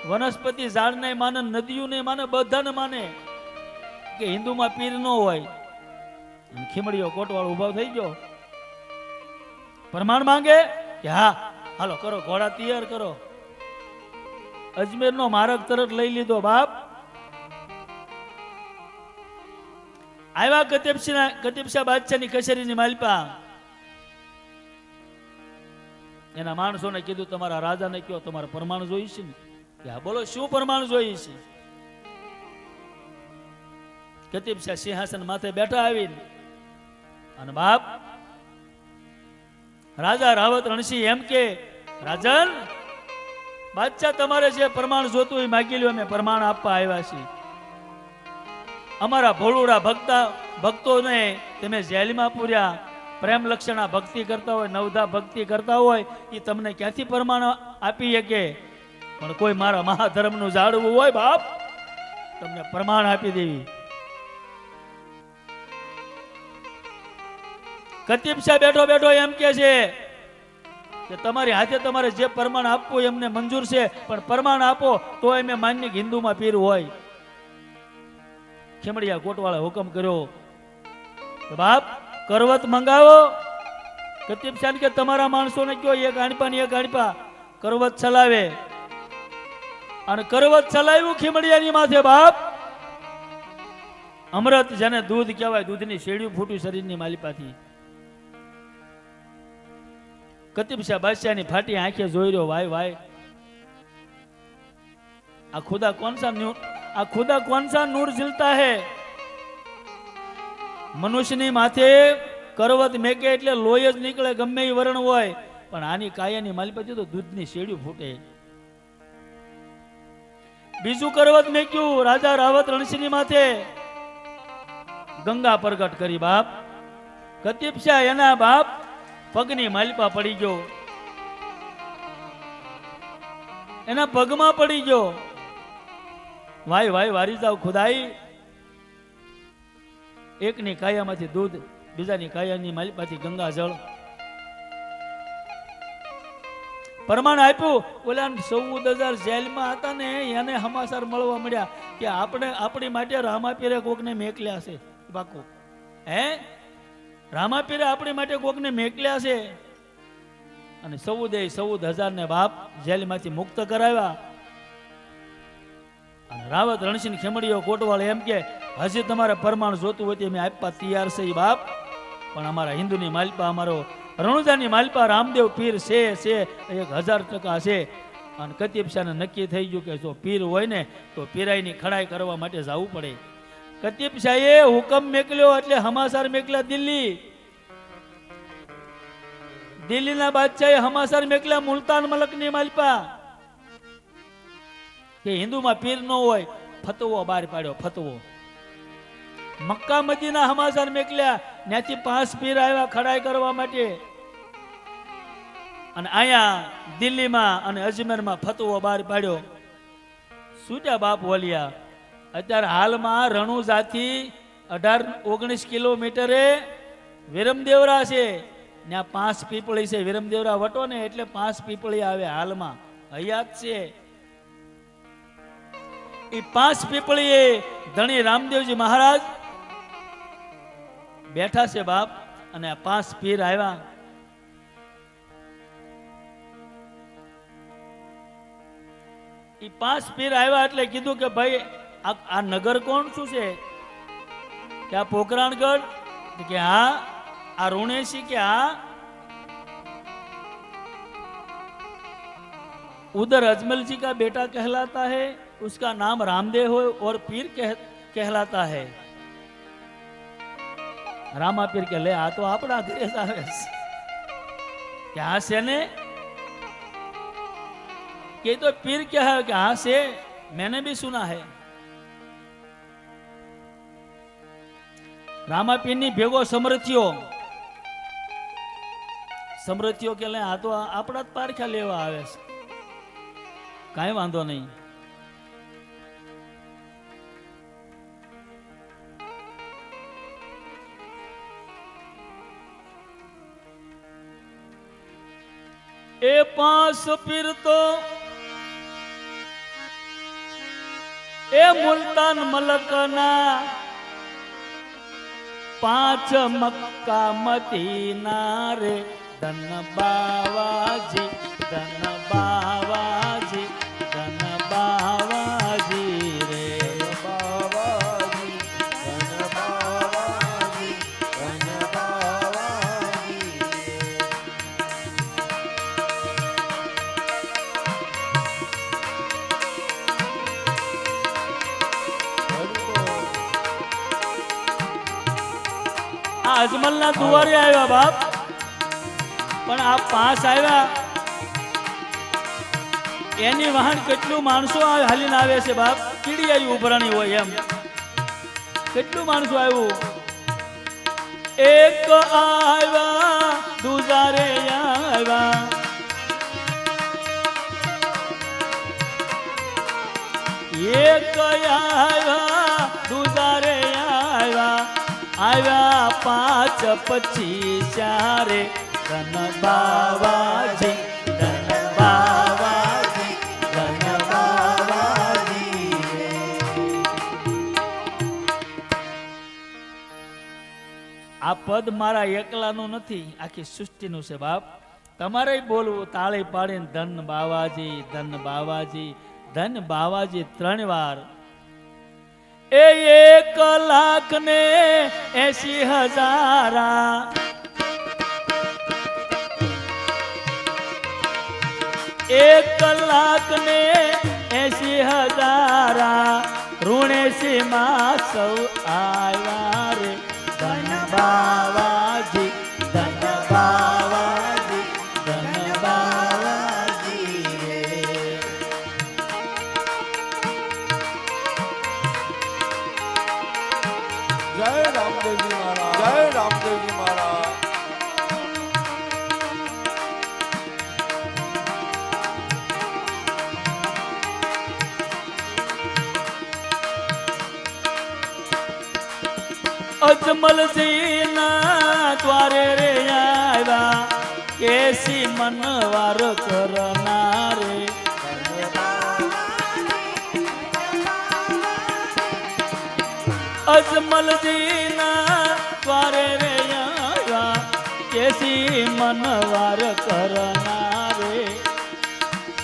વનસ્પતિ ઝાડને માને, નદીઓને માને, બધાને માને. કે હિન્દુમાં પીર ન હોય. ખીમડીયો કોટવાળો ઉભો થઈ ગયો, પ્રમાણ માંગે કે હા હાલો કરો, ઘોડા તૈયાર કરો. અજમેરનો માર્ગ તરત લઈ લીધો બાપ. આવ્યા કતીબશાહ બાદશાહની કચેરીની માલિપા. એના માણસોને કીધું તમારા રાજાને કયો તમારે પ્રમાણ જોઈ છે ને? કે હા બોલો શું પ્રમાણ જોઈ છે? કતીબશાહ સિંહાસન માથે બેઠા આવીને અને બાપ રાજા રાવત રણસિંહ એમ કે રાજન બાદશાહ તમારે જે પ્રમાણ જોતું એ માગી લ્યો, અમે પ્રમાણ આપવા આવ્યા છીએ. અમારા ભોળુડા ભક્તોને તમે જેલમાં પૂર્યા. પ્રેમ લક્ષણા ભક્તિ કરતા હોય, નવધા ભક્તિ કરતા હોય, એ તમને ક્યાંથી પ્રમાણ આપી શકે? પણ કોઈ મારા મહાધર્મનું જાળવું હોય બાપ, તમને પ્રમાણ આપી દેવી. કતીબશાહ બેઠો બેઠો એમ કે છે કે તમારી હાથે તમારે જે પ્રમાણ આપવું એમને મંજૂર છે, પણ પ્રમાણ આપો તો એમ માન્ય હિન્દુમાં પીર હોય. ખેમડિયા કોટવાળા હુકમ કર્યો કે બાપ કરવત મંગાવો. કતીબશાહ કે તમારા માણસોને કયો એક આણપા ને એક આણપા કરવત ચલાવે. અને કરવત ચલાવ્યું ખીમડિયાની માથે બાપ. અમૃત જેને દૂધ કહેવાય, દૂધની શેડિયું ફૂટ્યું શરીરની માલિપાથી. કતીબશાહ બાદશાહની ફાટી આંખે જોઈ રહ્યો, વાય વાય આ ખુદા કौन सा नूर झिलता है. મનુષ્યની માથે કરવત મેકે એટલે લોહી જ નીકળે, ગમે એ વરણ હોય, પણ આની કાયાની માલિપાથી તો દૂધની શેડિયું ફૂટે. બીજું કરવત મેક્યું રાજા રાવત રણસિંહની માથે, ગંગા પ્રગટ કરી બાપ. કતીબશાહ એના બાપ પગની માલિપા પડી ગયો, એના પગમાં પડી ગયો. વાય વાય વારી જાવ ખુદાઈ. એકની કાયામાંથી દૂધ, બીજાની કાયાની માલિપાથી ગંગા જળ. પ્રમાણ આપ્યું. ઓલા 14,000 જેલમાં હતા ને એને સમાચાર મળવા મળ્યા કે આપણી માટે રામાપીરે કોકને મેકલ્યા છે. પાકું હે, રામાપીરે આપણી માટે કોકને મેકલ્યા છે. અને 14,000 ને બાપ જેલમાંથી મુક્ત કરાવ્યા. અને રાવત રણસિંહ ખેમડીઓ કોટવાળ એમ કે હજી તમારે પરમાણ જોતું હોય તો અમે આપવા તૈયાર છે બાપ, પણ અમારા હિન્દુની માલિપા, અમારો રણુજાની માલિપા રામદેવ પીર છે 1000% છે. અને કતીબશાહને નક્કી થઈ ગયું કે જો પીર હોય ને તો પીરાઈની ખડાઈ કરવા માટે જવું પડે. કતીબશાહે હુકમ મેકલ્યો એટલે સમાચાર મેકલ્યા દિલ્હીના બાદશાહે સમાચાર મેકલ્યા મુલતાન મલકની માલિપા કે હિન્દુમાં પીર ન હોય. ફતવો બહાર પાડ્યો, ફતવો. મક્કા મદીના સમાચાર મેકલ્યા, ત્યાંથી 5 પીર આવ્યા ખડાઈ કરવા માટે. અને અહીંયા દિલ્હીમાં અને અજમેરમાં ફતવો બહાર પાડ્યો. છૂટ્યા બાપ વલિયા. અત્યારે હાલમાં રણુજાથી 18-19 કિલોમીટરે વિરમદેવરા છે, ત્યાં 5 પીપળી છે. વિરમદેવરા વટો ને એટલે 5 પીપળી આવે હાલમાં, હયાત છે. એ 5 પીપળીએ ધણી રામદેવજી મહારાજ બેઠા છે બાપ. અને આ 5 પીર આવ્યા. એ 5 પીર આવ્યા એટલે કીધું કે ભાઈ આ નગર કોણ શું છે? કે આ પોકરાણગઢ? કે હા. આ રુણેશી? કે હા. उधर अजमल जी का बेटा कहलाता है, उसका नाम रामदेव है और पीर कहलाता है. रामा पीर के ले आ तो अपना घरे આવે કે હા છે ને? કે તો पीर क्या है? कि हाँ से, मैंने भी सुना है. रामा पीर ની ભેગો સમરથીઓ કે લે આ તો આપણા જ પારખા લેવા આવે છે. કાંઈ વાંધો નહીં. એ 5 પીર તો એ મુલતાન મલકના, 5 મક્કા મદીના રે. ધન બાવાજી, ધન બાવાજી, ધન બાવાજી રે. બાવાજી, ધન બાવાજી, ધન બાવાજી. આ અજમલના દુવારે આવ્યા બાપ. પણ આ 5 આવ્યા એની વાહન કેટલું માણસો હાલીને આવે છે બાપ. કીડી આવી ઉભરાણી હોય એમ કેટલું માણસો આવ્યું. એક આવ્યા, દુજારે આવ્યા, એક આવ્યા, દુજારે આવ્યા, આવ્યા 5 પછી ચારે. ધન બાવાજી, ધન બાવાજી, ધન બાવાજી. પદ મારા એકલાનું નથી, આખી સૃષ્ટિનું છે બાપ. તમારે બોલવું તાળી પાડીને ધન બાવાજી, ધન બાવાજી, ધન બાવાજી 3 વાર. એ 1,80,000 1,80,000 ઋણેશી માં સૌ આવ્યા રે. ધન બાવાજી, ધન બાવાજી, ધન બાવાજી રે. જય રામદેવજી મહારાજ, જય રામદેવજી મહારાજ. અજમલજી ના દ્વારે રે આવ્યા કેસી મનવાર કરનારે. અજમલજી ના દ્વારે રે આવ્યા કેસી મનવાર કરનારે.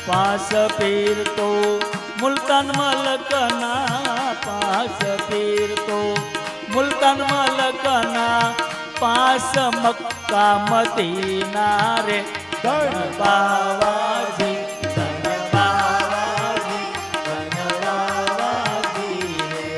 5 પીર તો મુલતાન મલકના, 5 પીર તો મુલતાન મલકના, 5 મક્કા મદીના રે. ધન બાવાજી, ધન બાવાજી, ધન બાવાજી રે.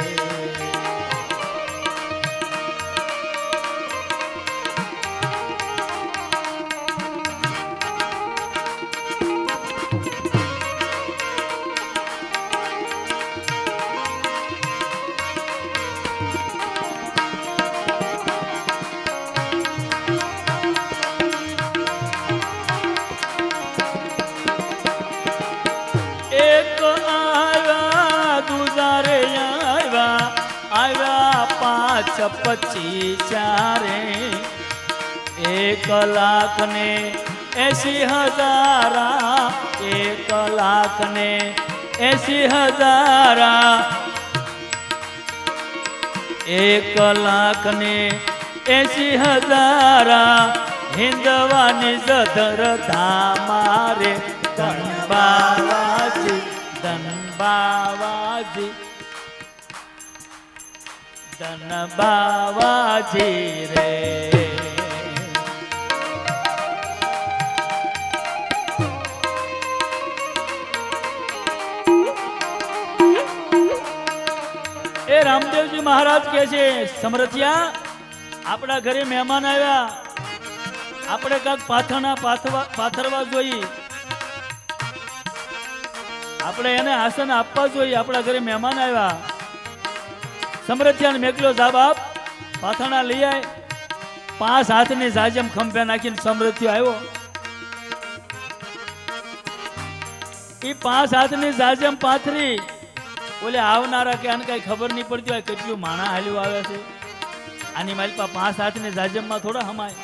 એક આવ્યા દુજા રે આવ્યા, આવ્યા 5,25,000 રે. 1,80,000 1,80,000 1,80,000 હિંદવાની જધર ધામારે. ધન બાવાજી, ધન બાવાજી, ધન બાવાજી રે. એ રામદેવજી મહારાજ કહે છે, સમરથિયા આપણા ઘરે મહેમાન આવ્યા, આપણે કાંક પાથરવા જોઈએ, આપણે એને આસન આપવા જોઈએ. આપણા ઘરે મહેમાન આવ્યા. સમરથિયાને મેકલ્યો, જા બાપ પાથરણા લઈ આય. 5 હાથની જાજમ ખંભે નાખીને સમરથિયો આવ્યો. એ 5 હાથની જાજમ પાથરી ઓલે આવનારા કે આને કઈ ખબર નહીં પડતી હોય કેટલું માણા હાલ્યું આવે છે. આની માલપા 5 હાથની જાજમમાં થોડા હમાય.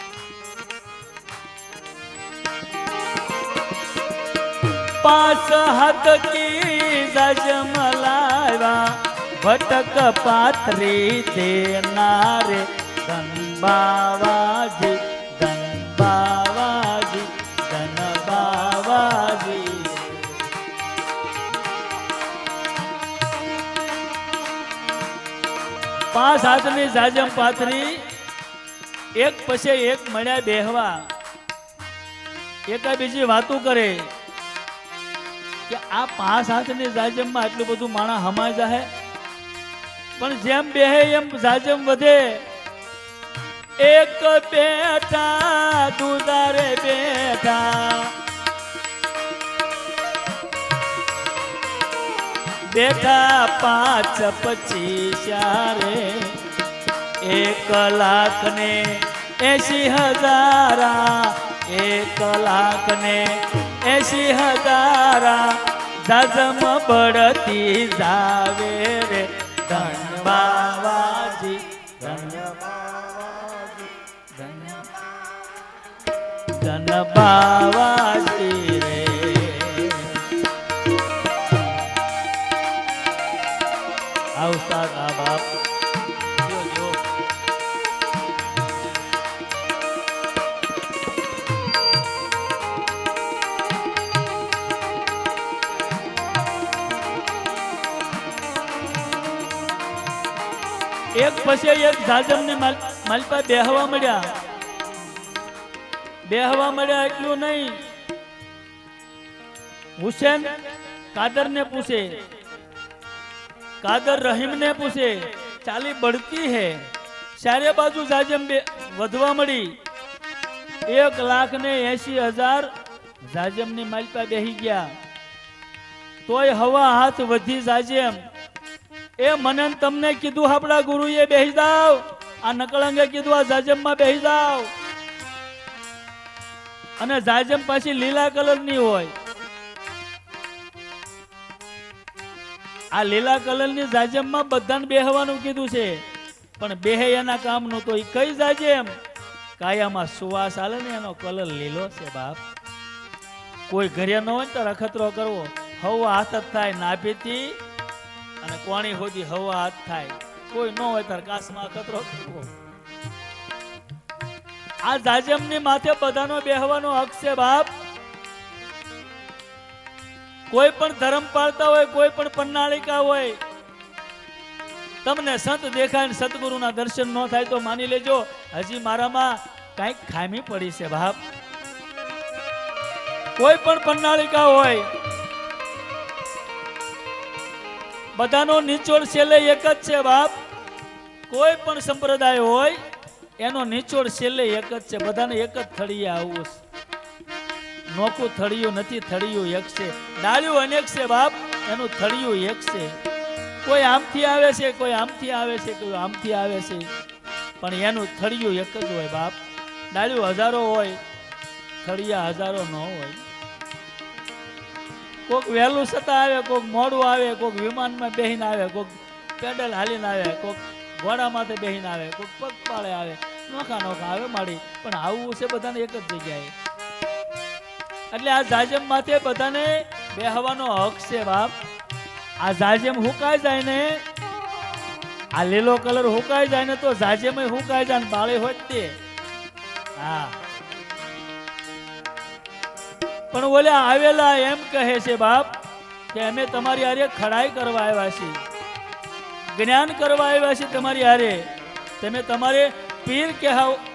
5 હાથ કી જાજમ લાવ્યા, ભટક પાથરી દેનારે. ધન બાવાજી, ધન બાવાજી, ધન બાવાજી. 5 હાથની જાજમ પાથરી એક પછી એક મળ્યા બેહવા. એકા બીજી વાતો કરે કે આ 5 હાથની જાજમમાં આટલું બધું માણા હમાય જાહે, પણ જેમ બેહે એમ જાજમ વધે. એક બેઠા દુધારે બેઠા, બેઠા 5,25,000 રે. 1,80,000 1,80,000 જાજમ બળતી જાવે રે. ધન બાવાજી, ધન બાવાજી, ધન બાવાજી રે. આવતા આ બાપ જો જો એક પછી એક જાજમની માલપા બેહવા મળ્યા એટલું નહીં, હુસેન કાદર ને પૂછે, કાદર રહીમ ને પૂછે, ચાલી બઢતી હે? ચારે બાજુ જાજમ વધવા મળી, 1,80,000 જાજમની માલપા બેહી ગયા, તોય હવા હાથ વધી જાજમ. એ મને તમને કીધું આપણા ગુરુએ બેહી જાવ, આ નકળંગે કીધું આ જાજમમાં બેહી જાવ. અને જાજમ પાછી લીલા કલરની હોય, આ લીલા કલરની જાજમમાં બધાને બેહવાનું કીધું છે, પણ બેહે એના કામનું તો એ કઈ જાજમ? કાયામાં સુવાસ આલે ને એનો કલર લીલો છે બાપ. કોઈ ઘરે ન હોય તો રખતરો કરવો, હવા હાથ જ થાય નાભીથી અને કોણી સુધી હવા હાથ થાય, કોઈ ન હોય તાર કાસમાં અખતરો કરવો. આ જાજમની માથે બધાનો બેહવાનો હક છે બાપ. કોઈ પણ ધર્મ પાળતા હોય, કોઈ પણ પન્નાળિકા હોય, તમને સંત દેખાય ને સતગુરુના દર્શન ન થાય તો માની લેજો હજી મારામાં કઈક ખામી પડી છે બાપ. કોઈ પણ પન્નાળિકા હોય, બધાનો નિચોડ છેલ્લે એક જ છે બાપ. કોઈ પણ સંપ્રદાય હોય એનો નિચોડ છેલ્લે એક જ છે, બધાને એક જ થળીએ આવવું છે. નોખું થળિયું નથી, થળિયું એક છે. ડાળિયું અનેક છે બાપ, એનું થળિયું એક છે. કોઈ આમથી આવે છે, કોઈ આમથી આવે છે, કોઈ આમથી આવે છે, પણ એનું થળિયું એક જ હોય બાપ. ડાળિયું હજારો હોય, થળિયા હજારો ન હોય. કોક વહેલું છતાં આવે, કોક મોડું આવે, કોક વિમાનમાં બેહીને આવે, કોક પેડલ હાલીને આવે, કોક ઘોડા માથે બેહીને આવે, કોક પગપાળે આવે, નોખા નોખા આવે માડી, પણ આવું છે બધાને એક જ જગ્યાએ. એટલે આ જાજમ માથે બધાને બેહવાનો હક છે બાપ. આ જાજમ હુકાઈ જાય ને, આ લીલો કલર હુકાઈ જાય ને તો જાજમ હુકાઈ જાય ને બાળે હોય તે. હા, પણ ઓલા આવેલા એમ કહે છે બાપ કે અમે તમારી હારે ખડાઈ કરવા આવ્યા છીએ, જ્ઞાન કરવા આવ્યા છીએ તમારી હારે. તમે તમારે પીર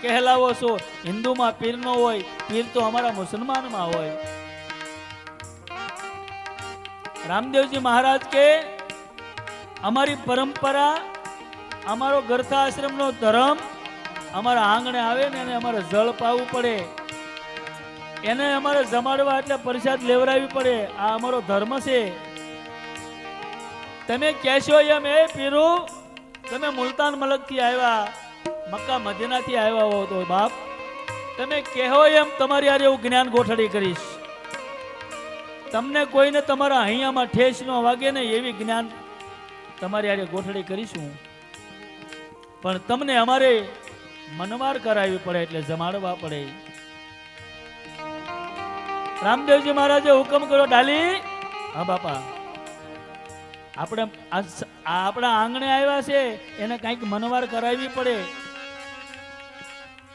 કહેલાવો છો. હિન્દુમાં પીર નો હોય, પીર તો અમારા મુસલમાનમાં હોય. રામદેવજી મહારાજ કે અમારી પરંપરા, અમારો ગરથા આશ્રમનો ધર્મ અમારા આંગણે આવે ને એને અમારે જળ પાવું પડે, એને અમારે જમાડવા એટલે પ્રસાદ લેવડાવવી પડે. આ અમારો ધર્મ છે. તમે કહેશો એમ એ પીરું, તમે મુલતાન મલક થી આવ્યા, મક્કા મદીનાથી આવ્યા હો તો બાપ, તમે કહો એમ તમારી હારે એવું જ્ઞાન ગોઠડી કરીશ. તમને કોઈને તમારા અહીંયામાં ઠેસ ન વાગે ને એવી જ્ઞાન તમારી હારે ગોઠડી કરીશું. પણ તમને અમારે મનવાર કરાવવી પડે એટલે જમાડવા પડે. રામદેવજી મહારાજે હુકમ કર્યો, ડાલી હા બાપા, આપણે આપણા આંગણે આવ્યા છે, એને કંઈક મનવાર કરાવવી પડે.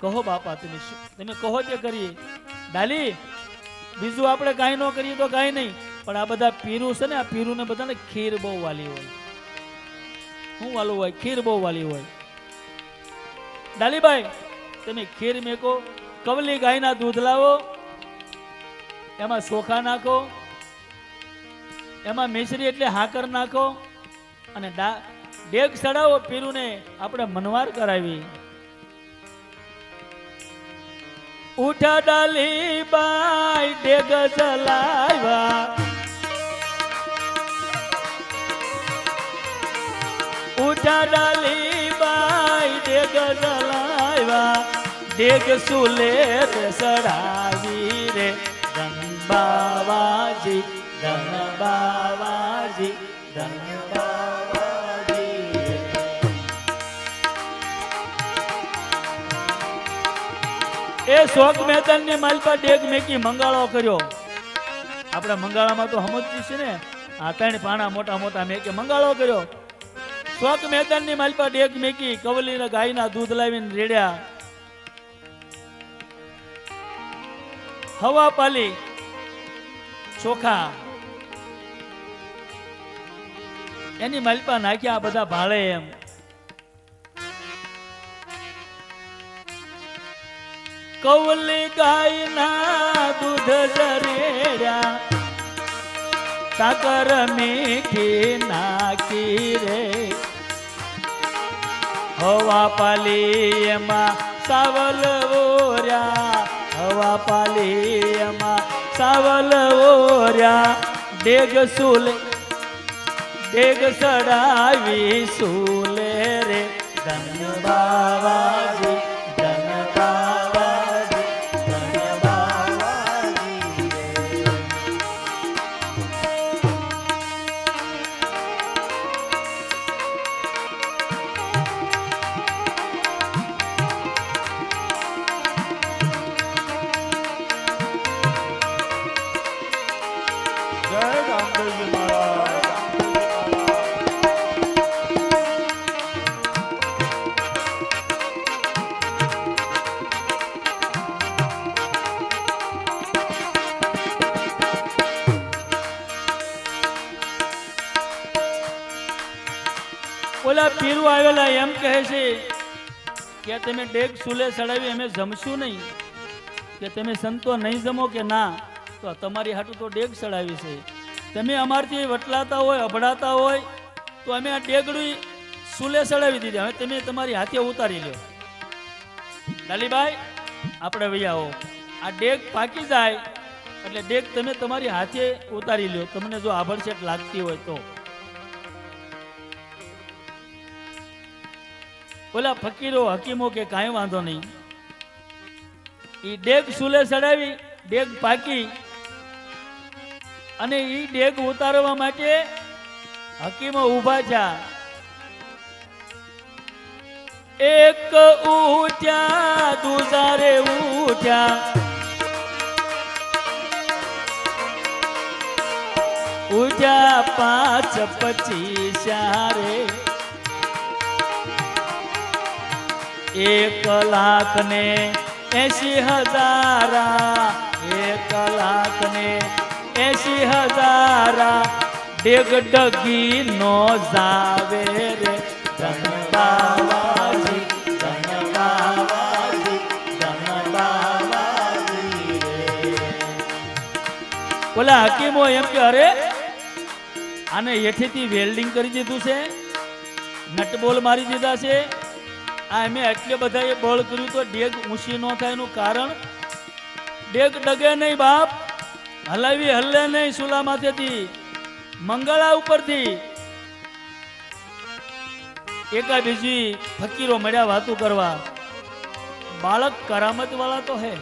કહો બાપા, તમે કહો તે કરીએ. ડાલી બીજું આપણે કાંઈ ન કરીએ તો કાંઈ નહીં, પણ આ બધા પીરું છે ને, આ પીરું ને બધાને ખીર બહુ વાલી હોય. શું વાલું હોય? ખીર બહુ વાલી હોય. ડાલીભાઈ તમે ખીર મેકો, કવલી ગાયના દૂધ લાવો, એમાં ચોખા નાખો, એમાં મિશ્રી એટલે હાકર નાખો અને ડેગ ચડાવો. પીરું ને આપણે મનવાર કરાવી. ઉઠા ડાલી બાઈ ડેગ ચલાવ્યા, ઉઠા ડાલી બાઈ ડેગ ચલાવ્યા, ડેગ સુલે સડાવી રે ધન બાવાજી, ધન બાવાજી, ધન બાવાજી. એ શોક મેદાનની માલપા ડેગ મેકી મંગાળો કર્યો. આપણે મંગાળામાં તો સમજતી છે ને, આ 3 પાણા મોટા મોટા મેકે મંગાળો કર્યો. શોક મેદાનની માલપા ડેગ મેકી, કવલીને ગાયના દૂધ લાવીને રેડ્યા, હવા પાલી, ચોખા એની માલપા નાખ્યા, બધા ભાળે એમ. કૌલી ગાયના દૂધ જરેડ્યા સાકર મીઠી નાખી રે હવા પાલી એમાં સાવલ ઓર્યા હવા પાલી એમાં સાવલ ઓર્યા ડેગ સુલે ડેગ સડાવી સુલે રે ધન બાવાજી ધન બાવાજી ધન બાવાજી રે. જય રામદેવજી મહારાજ. ઓલા પીરુ આવેલા એમ કહે છે કે તમે ડેગ સુલે સડાવી અમે જમશું નહીં, કે તમે સંતો નહીં જમો કે ના, તો તમારી હાટું તો ડેગ સડાવી છે. તમે અમારથી વટલાતા હોય અભડાતા હોય તો અમે આ ડેગડું સુલે સડાવી દીધી, હવે તમે તમારી હાથે ઉતારી લ્યો. ડાલીભાઈ આપણે વૈયાઓ આ ડેગ પાકી જાય એટલે ડેગ તમે તમારી હાથે ઉતારી લ્યો, તમને જો આભડછેટ લાગતી હોય તો. ઓલા ફકીરો હકીમો કે કાંઈ વાંધો નહીં, ઈ ડેગ સુલે ચડાવી ડેગ પાકી અને ઈ ડેગ ઉતારવા માટે હકીમો ઊભા છે. એક ઉઠ્યા દુજારે ઉઠ્યા ઉઠ્યા 5 25 રે 1,80,000 1,80,000 ડેગ ડગી નો જાવે રે ધન બાવાજી ધન બાવાજી ધન બાવાજી રે. ઓલા હકીમો એમ કે અરે આને હેઠેથી વેલ્ડિંગ કરી દીધું છે, નટબોલ મારી દીધા છે, આ મેં એટલે બધાએ બળ કર્યું તો ડેગ ઊંચી ન થાય એનું કારણ ડેગ ડગે નહીં બાપ, હલાવી હલ્લે નહીં સુલા માથેથી મંગળા ઉપરથી. એકા બીજી ફકીરો મળ્યા વાતું કરવા. બાળક કરામત વાળા તો હે,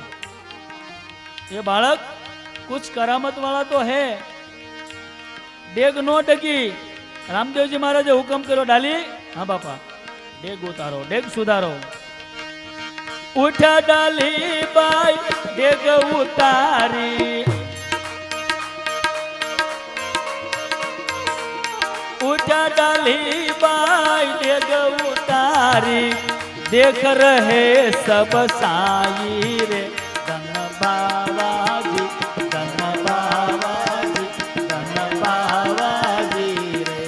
એ બાળક કુછ કરામત વાળા તો હે. ડેગ નો ડગી. રામદેવજી મહારાજે હુકમ કર્યો ડાલી હા બાપા ડેગ ઉતારો ડેગ સુધારો. ઉઠ્યા ડાલી બાઈ ડેગ ઉતારી ઉઠ્યા ડાલી બાઈ ડેગ ઉતારી દેખ રહે સબ સાઈ રે ધન બાવાજી ધન બાવાજી ધન બાવાજી રે.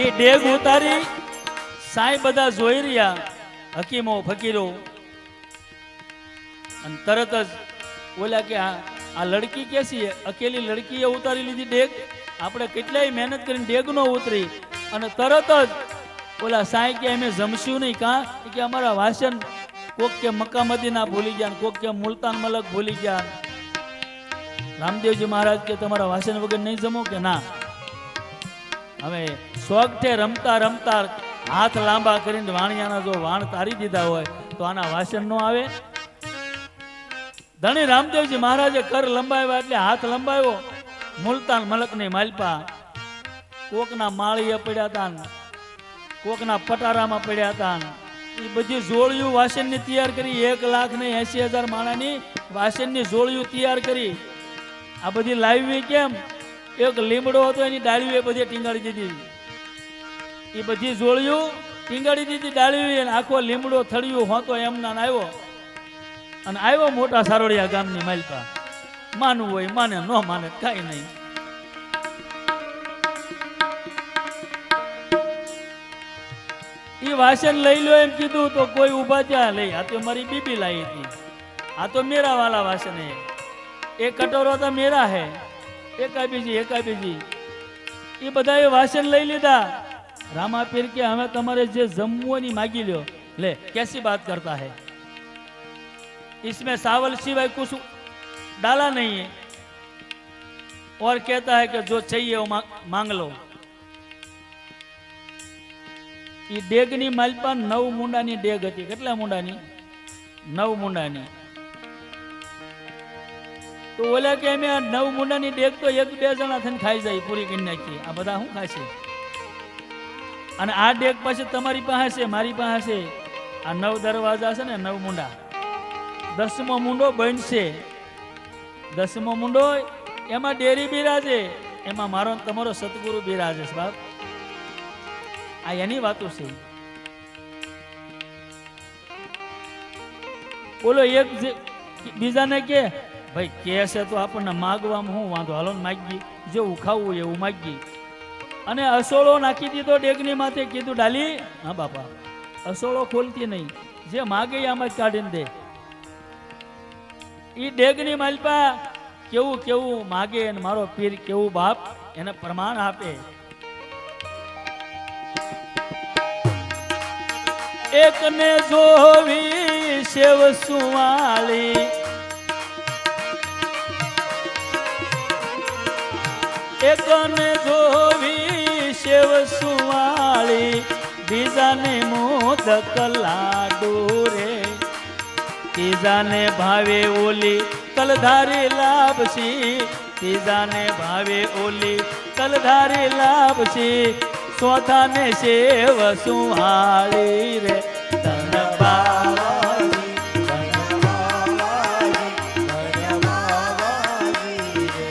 એ ડેગ ઉતારી સાંઈ બધા જોઈ રહ્યા હકીમો ફકીરો, અને તરત જ બોલ્યા કે આ લડકી કેસી અકેલી લડકીએ ઉતારી લીધી ડેગ, આપણે કેટલાય મહેનત કરીને ડેગ નો ઉતરી. અને તરત જ બોલા સાંઈ કે અમે જમશું નહીં, કાં કે અમારા વાસન કોક કે મક્કા મદીના ભૂલી ગયા, કોક કે મુલતાન મલક ભૂલી ગયા. રામદેવજી મહારાજ કે તમારા વાસન વગર નહીં જમો કે ના. હવે શોખથી રમતા રમતા હાથ લાંબા કરીને વાણિયાના જો વાણ તારી દીધા હોય તો આના વાસન નો આવે. ધણી રામદેવજી મહારાજે કર લંબાવ્યા એટલે હાથ લંબાવ્યો, મુલતાન મલકની માલપા કોકના માળીએ પડ્યા હતા, કોકના પટારામાં પડ્યા હતા. એ બધી જોડિયું વાસનની તૈયાર કરી, 1,80,000 માણાની વાસનની જોડિયું તૈયાર કરી આ બધી લાવી કેમ? એક લીમડો હતો એની ડાળીઓ એ બધી ટીંગાડી દીધી, એ બધી જોડ્યું ટીંગાડી દીધી ડાળીઓ, અને આખો લીમડો થળિયો હોતો એમના આવ્યો, અને આવ્યો મોટા સારોડિયા ગામની માલપા. માનવું હોય માને, ન માને કાંઈ નહીં. એ વાસણ લઈ લો એમ કીધું તો કોઈ ઉભા ત્યાં લઈ, આ તો મારી બીબી લાવી હતી, આ તો મેરા વાલા વાસણ હે, એક કટોરો તો મેરા હે, એકા બીજી. એ બધા વાસણ લઈ લીધા. રામાપીર કે હવે તમારે જે જમવાની માગી લ્યો. ले कैसी बात करता है, इसमें चावल सिवाय कुछ डाला नहीं है, और कहता है कि जो चाहिए वो मांग लो. ये डेगनी मालपा 9 मुंडानी डेग हती. કેટલા મુંડાની? 9 મુંડાની. તો ઓલા કે અમે 9 મુંડાની ડેગ તો 1-2 જણા થઈને ખાઈ જાય, પૂરી કરી નાખી. આ બધા શું ખાશે? અને આ ડેગ પછી તમારી પાસે છે, મારી પાસે છે. આ 9 દરવાજા છે ને, 9 મુંડા. 10મો મુંડો બનશે. 10મો મુંડો એમાં ડેરી બિરાજે, એમાં મારો તમારો સતગુરુ બિરાજે છે બાપ. આ એની વાતો છે. બોલો એક બીજાને કે ભાઈ કે છે તો આપણને માગવામાં શું વાંધો, હાલો ને માગી, જેવું ખાવું એવું માગી. અને અસોળો નાખી દીધો ડેગની માથે. કીધું ડાલી, હા બાપા અસોળો ખોલતી નહીં, જે માગે આમાં જ કાઢીને દે. ઈ ડેગની માલપા કેવું કેવું માગે, અને મારો પીર કેવું બાપ એને પ્રમાણ આપે. એકને જોવી સેવ સુવાળી, એકને જોવી સેવ સુવાળી, બીજાને મોદક લાડુ રે, ત્રીજાને ભાવે ઓલી કલધારી લાપસી, ત્રીજાને ભાવે ઓલી કલધારી લાપસી, ચોથાને સેવ સુહાળી રે. ધન બાવાજી, ધન બાવાજી, ધન બાવાજી રે.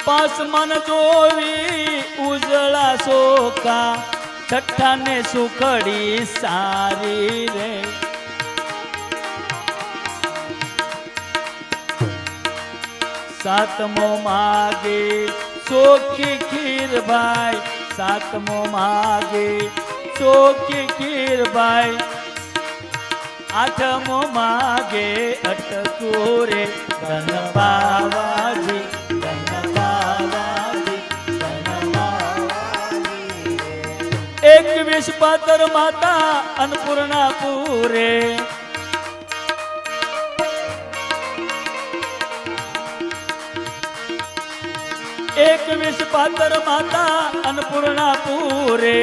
પાસમાન જોવી ઉજળા સોકા, છઠ્ઠાને સુખડી સારી રે. સાતમો માગે ચોખ્ખી ખીર ભાઈ, સાતમો માગે ચોખ્ખી ખીર ભાઈ, આઠમો માગે અટકું રે. ધન બાવાજી, ધન બાવાજી, ધન બાવાજી રે. 21 પાતર માતા અન્નપૂર્ણા પૂરે, 21 પાતર માતા અન્નપૂર્ણા પૂરે,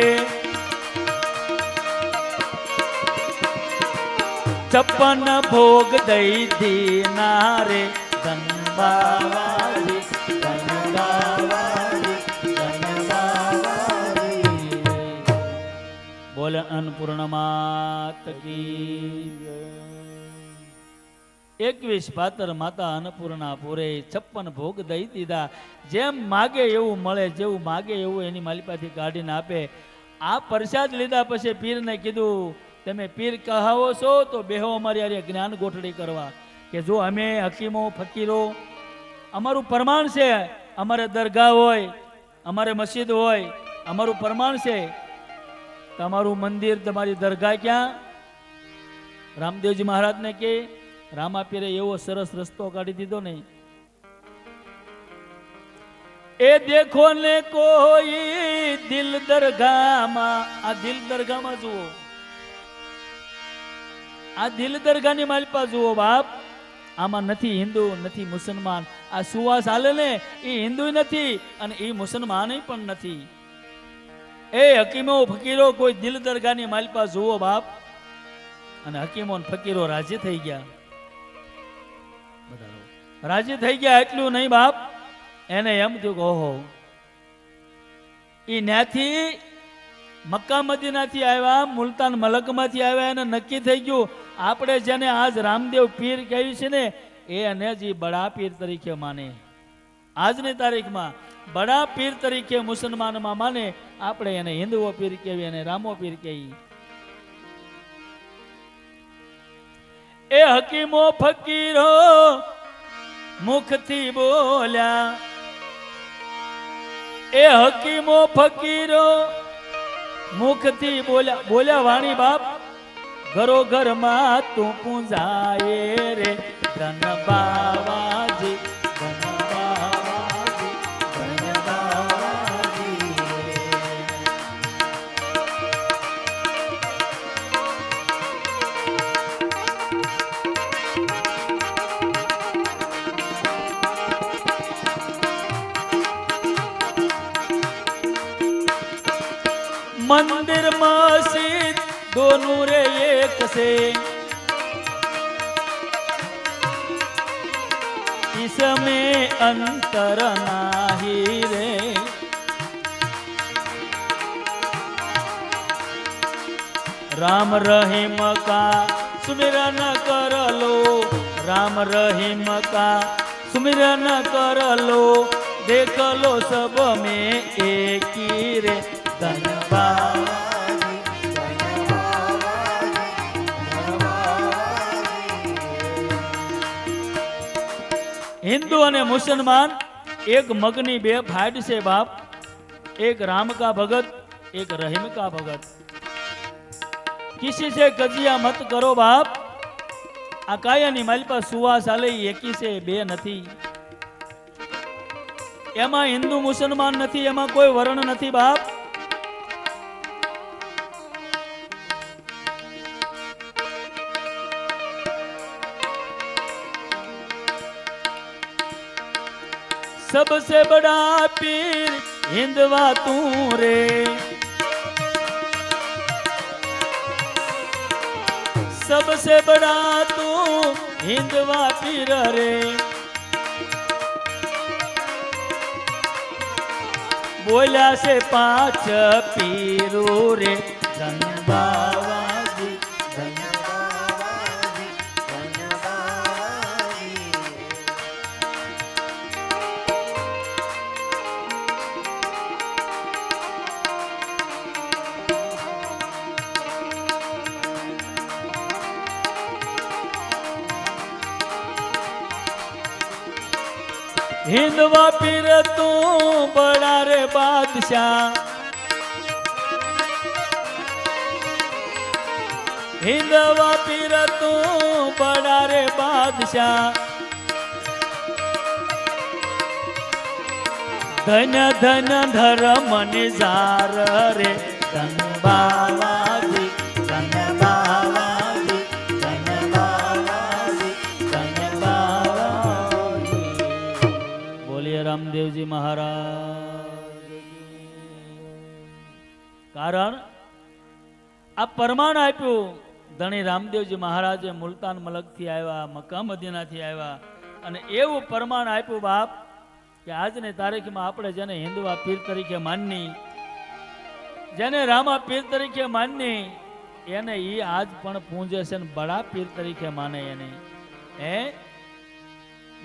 56 ભોગ દઈ દીના રે. ધન બાવાજી, ધન બાવાજી, ધન બાવાજી રે. બોલ અન્નપૂર્ણા માત કી જય. 21 પાતર માતા અન્નપૂર્ણા પૂરે, 56 ભોગ દઈ દીધા. જેમ માગે એવું મળે, જેવું માગે એવું એની માલિપાથી કાઢીને આપે. આ પ્રસાદ લીધા પછી પીરને કીધું, તમે પીર કહાવો છો તો બેહો અમારી આરે જ્ઞાન ગોઠડી કરવા. કે જો અમે હકીમો ફકીરો, અમારું પ્રમાણ છે, અમારે દરગાહ હોય, અમારે મસ્જિદ હોય, અમારું પ્રમાણ છે. તમારું મંદિર, તમારી દરગાહ ક્યાં? રામદેવજી મહારાજને કે રામાપીરે એવો સરસ રસ્તો કાઢી દીધો ને. એ દેખો ને કોઈ દિલ દરગાહમાં, આ દિલ દરગાહમાં જુઓ, આ દિલ દરગાહની માલપા જુઓ બાપ. આમાં નથી હિન્દુ નથી મુસલમાન. આ સુવાસ હાલે ને એ હિન્દુ નથી અને એ મુસલમાન પણ નથી. એ હકીમો ફકીરો કોઈ દિલ દરગાહની માલપા જુઓ બાપ. અને હકીમો ને ફકીરો રાજી થઈ ગયા, રાજી થઈ ગયા. એટલું નહીં બાપ, એને એમ થયું કે ઓહો, એ ન્યાથી મક્કા મદીનાથી આવ્યા, મુલતાન મલકમાંથી આવ્યા, એને નક્કી થઈ ગયું આપણે જેને આજ રામદેવ પીર કહ્યું છે ને એને જ બડા પીર તરીકે માને. આજની તારીખમાં બડા પીર તરીકે મુસલમાનમાં માને. આપણે એને હિન્દુઓ પીર કહેવી, એને રામો પીર કહેવી. એ હકીમો ફકીરો મુખથી બોલ્યા, એ હકીમો ફકીરો મુખથી બોલ્યા. બોલ્યા વાણી બાપ, ઘરો ઘરમાં તું પૂંજાય રે ધન બાવાજી, ધન બાવાજી, ધન બાવાજી. મંદિર મસ્જિદ दोनों रे एक से, इसमें अंतर नाही रे. राम रहीम का सुमिरन कर लो, राम रहीम का सुमिरन कर लो, देख लो सब में एक ही रे धन्यवाद. हिंदू અને मुसलमान एक मगनी बे फाट से बाप. एक राम का भगत, एक रहीम का भगत. किसी से कजिया मत करो बाप. आ कायानी माली पर सुवास आले एकी से बे नथी. एमा हिंदू मुसलमान नथी, एमा कोई वर्ण नथी बाप. सबसे बड़ा पीर हिंदवा तू रे, सबसे बड़ा तू हिंदवा पीर रे. बोला से 5 पीरो रे धन बावाजी, धन बावाजी, धन बावाजी. हिंदवा पीर तू बड़ा रे बादशाह, हिंदवा पीर तू बड़ा रे बादशाह. धन धन धर्म निजार रे धन बावाजी, धन बावाजी, धन बावाजी, धन बावाजी. बोलिए रामदेव जी महाराज. कारण આ પરમાણ આપ્યું ધણી રામદેવજી મહારાજે મુલતાન મલકથી આવ્યા, મક્કા મદીનાથી આવ્યા અને એવું પરમાણ આપ્યું બાપ કે આજની તારીખમાં આપણે જેને હિન્દુવા પીર તરીકે માનની, જેને રામા પીર તરીકે માનની, એને ઈ આજ પણ પૂંજે છે ને બડા પીર તરીકે માને. એને હે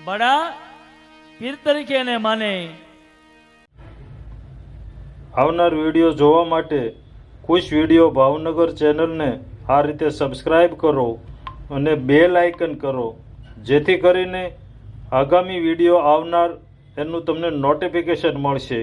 બડા પીર તરીકે એને માને. આવનાર વિડીયો જોવા માટે ખુશ વિડીયો ભાવનગર ચેનલને આ રીતે સબસ્ક્રાઈબ કરો અને બેલ આઇકન કરો, જેથી કરીને આગામી વિડીયો આવનાર એનું તમને નોટિફિકેશન મળશે.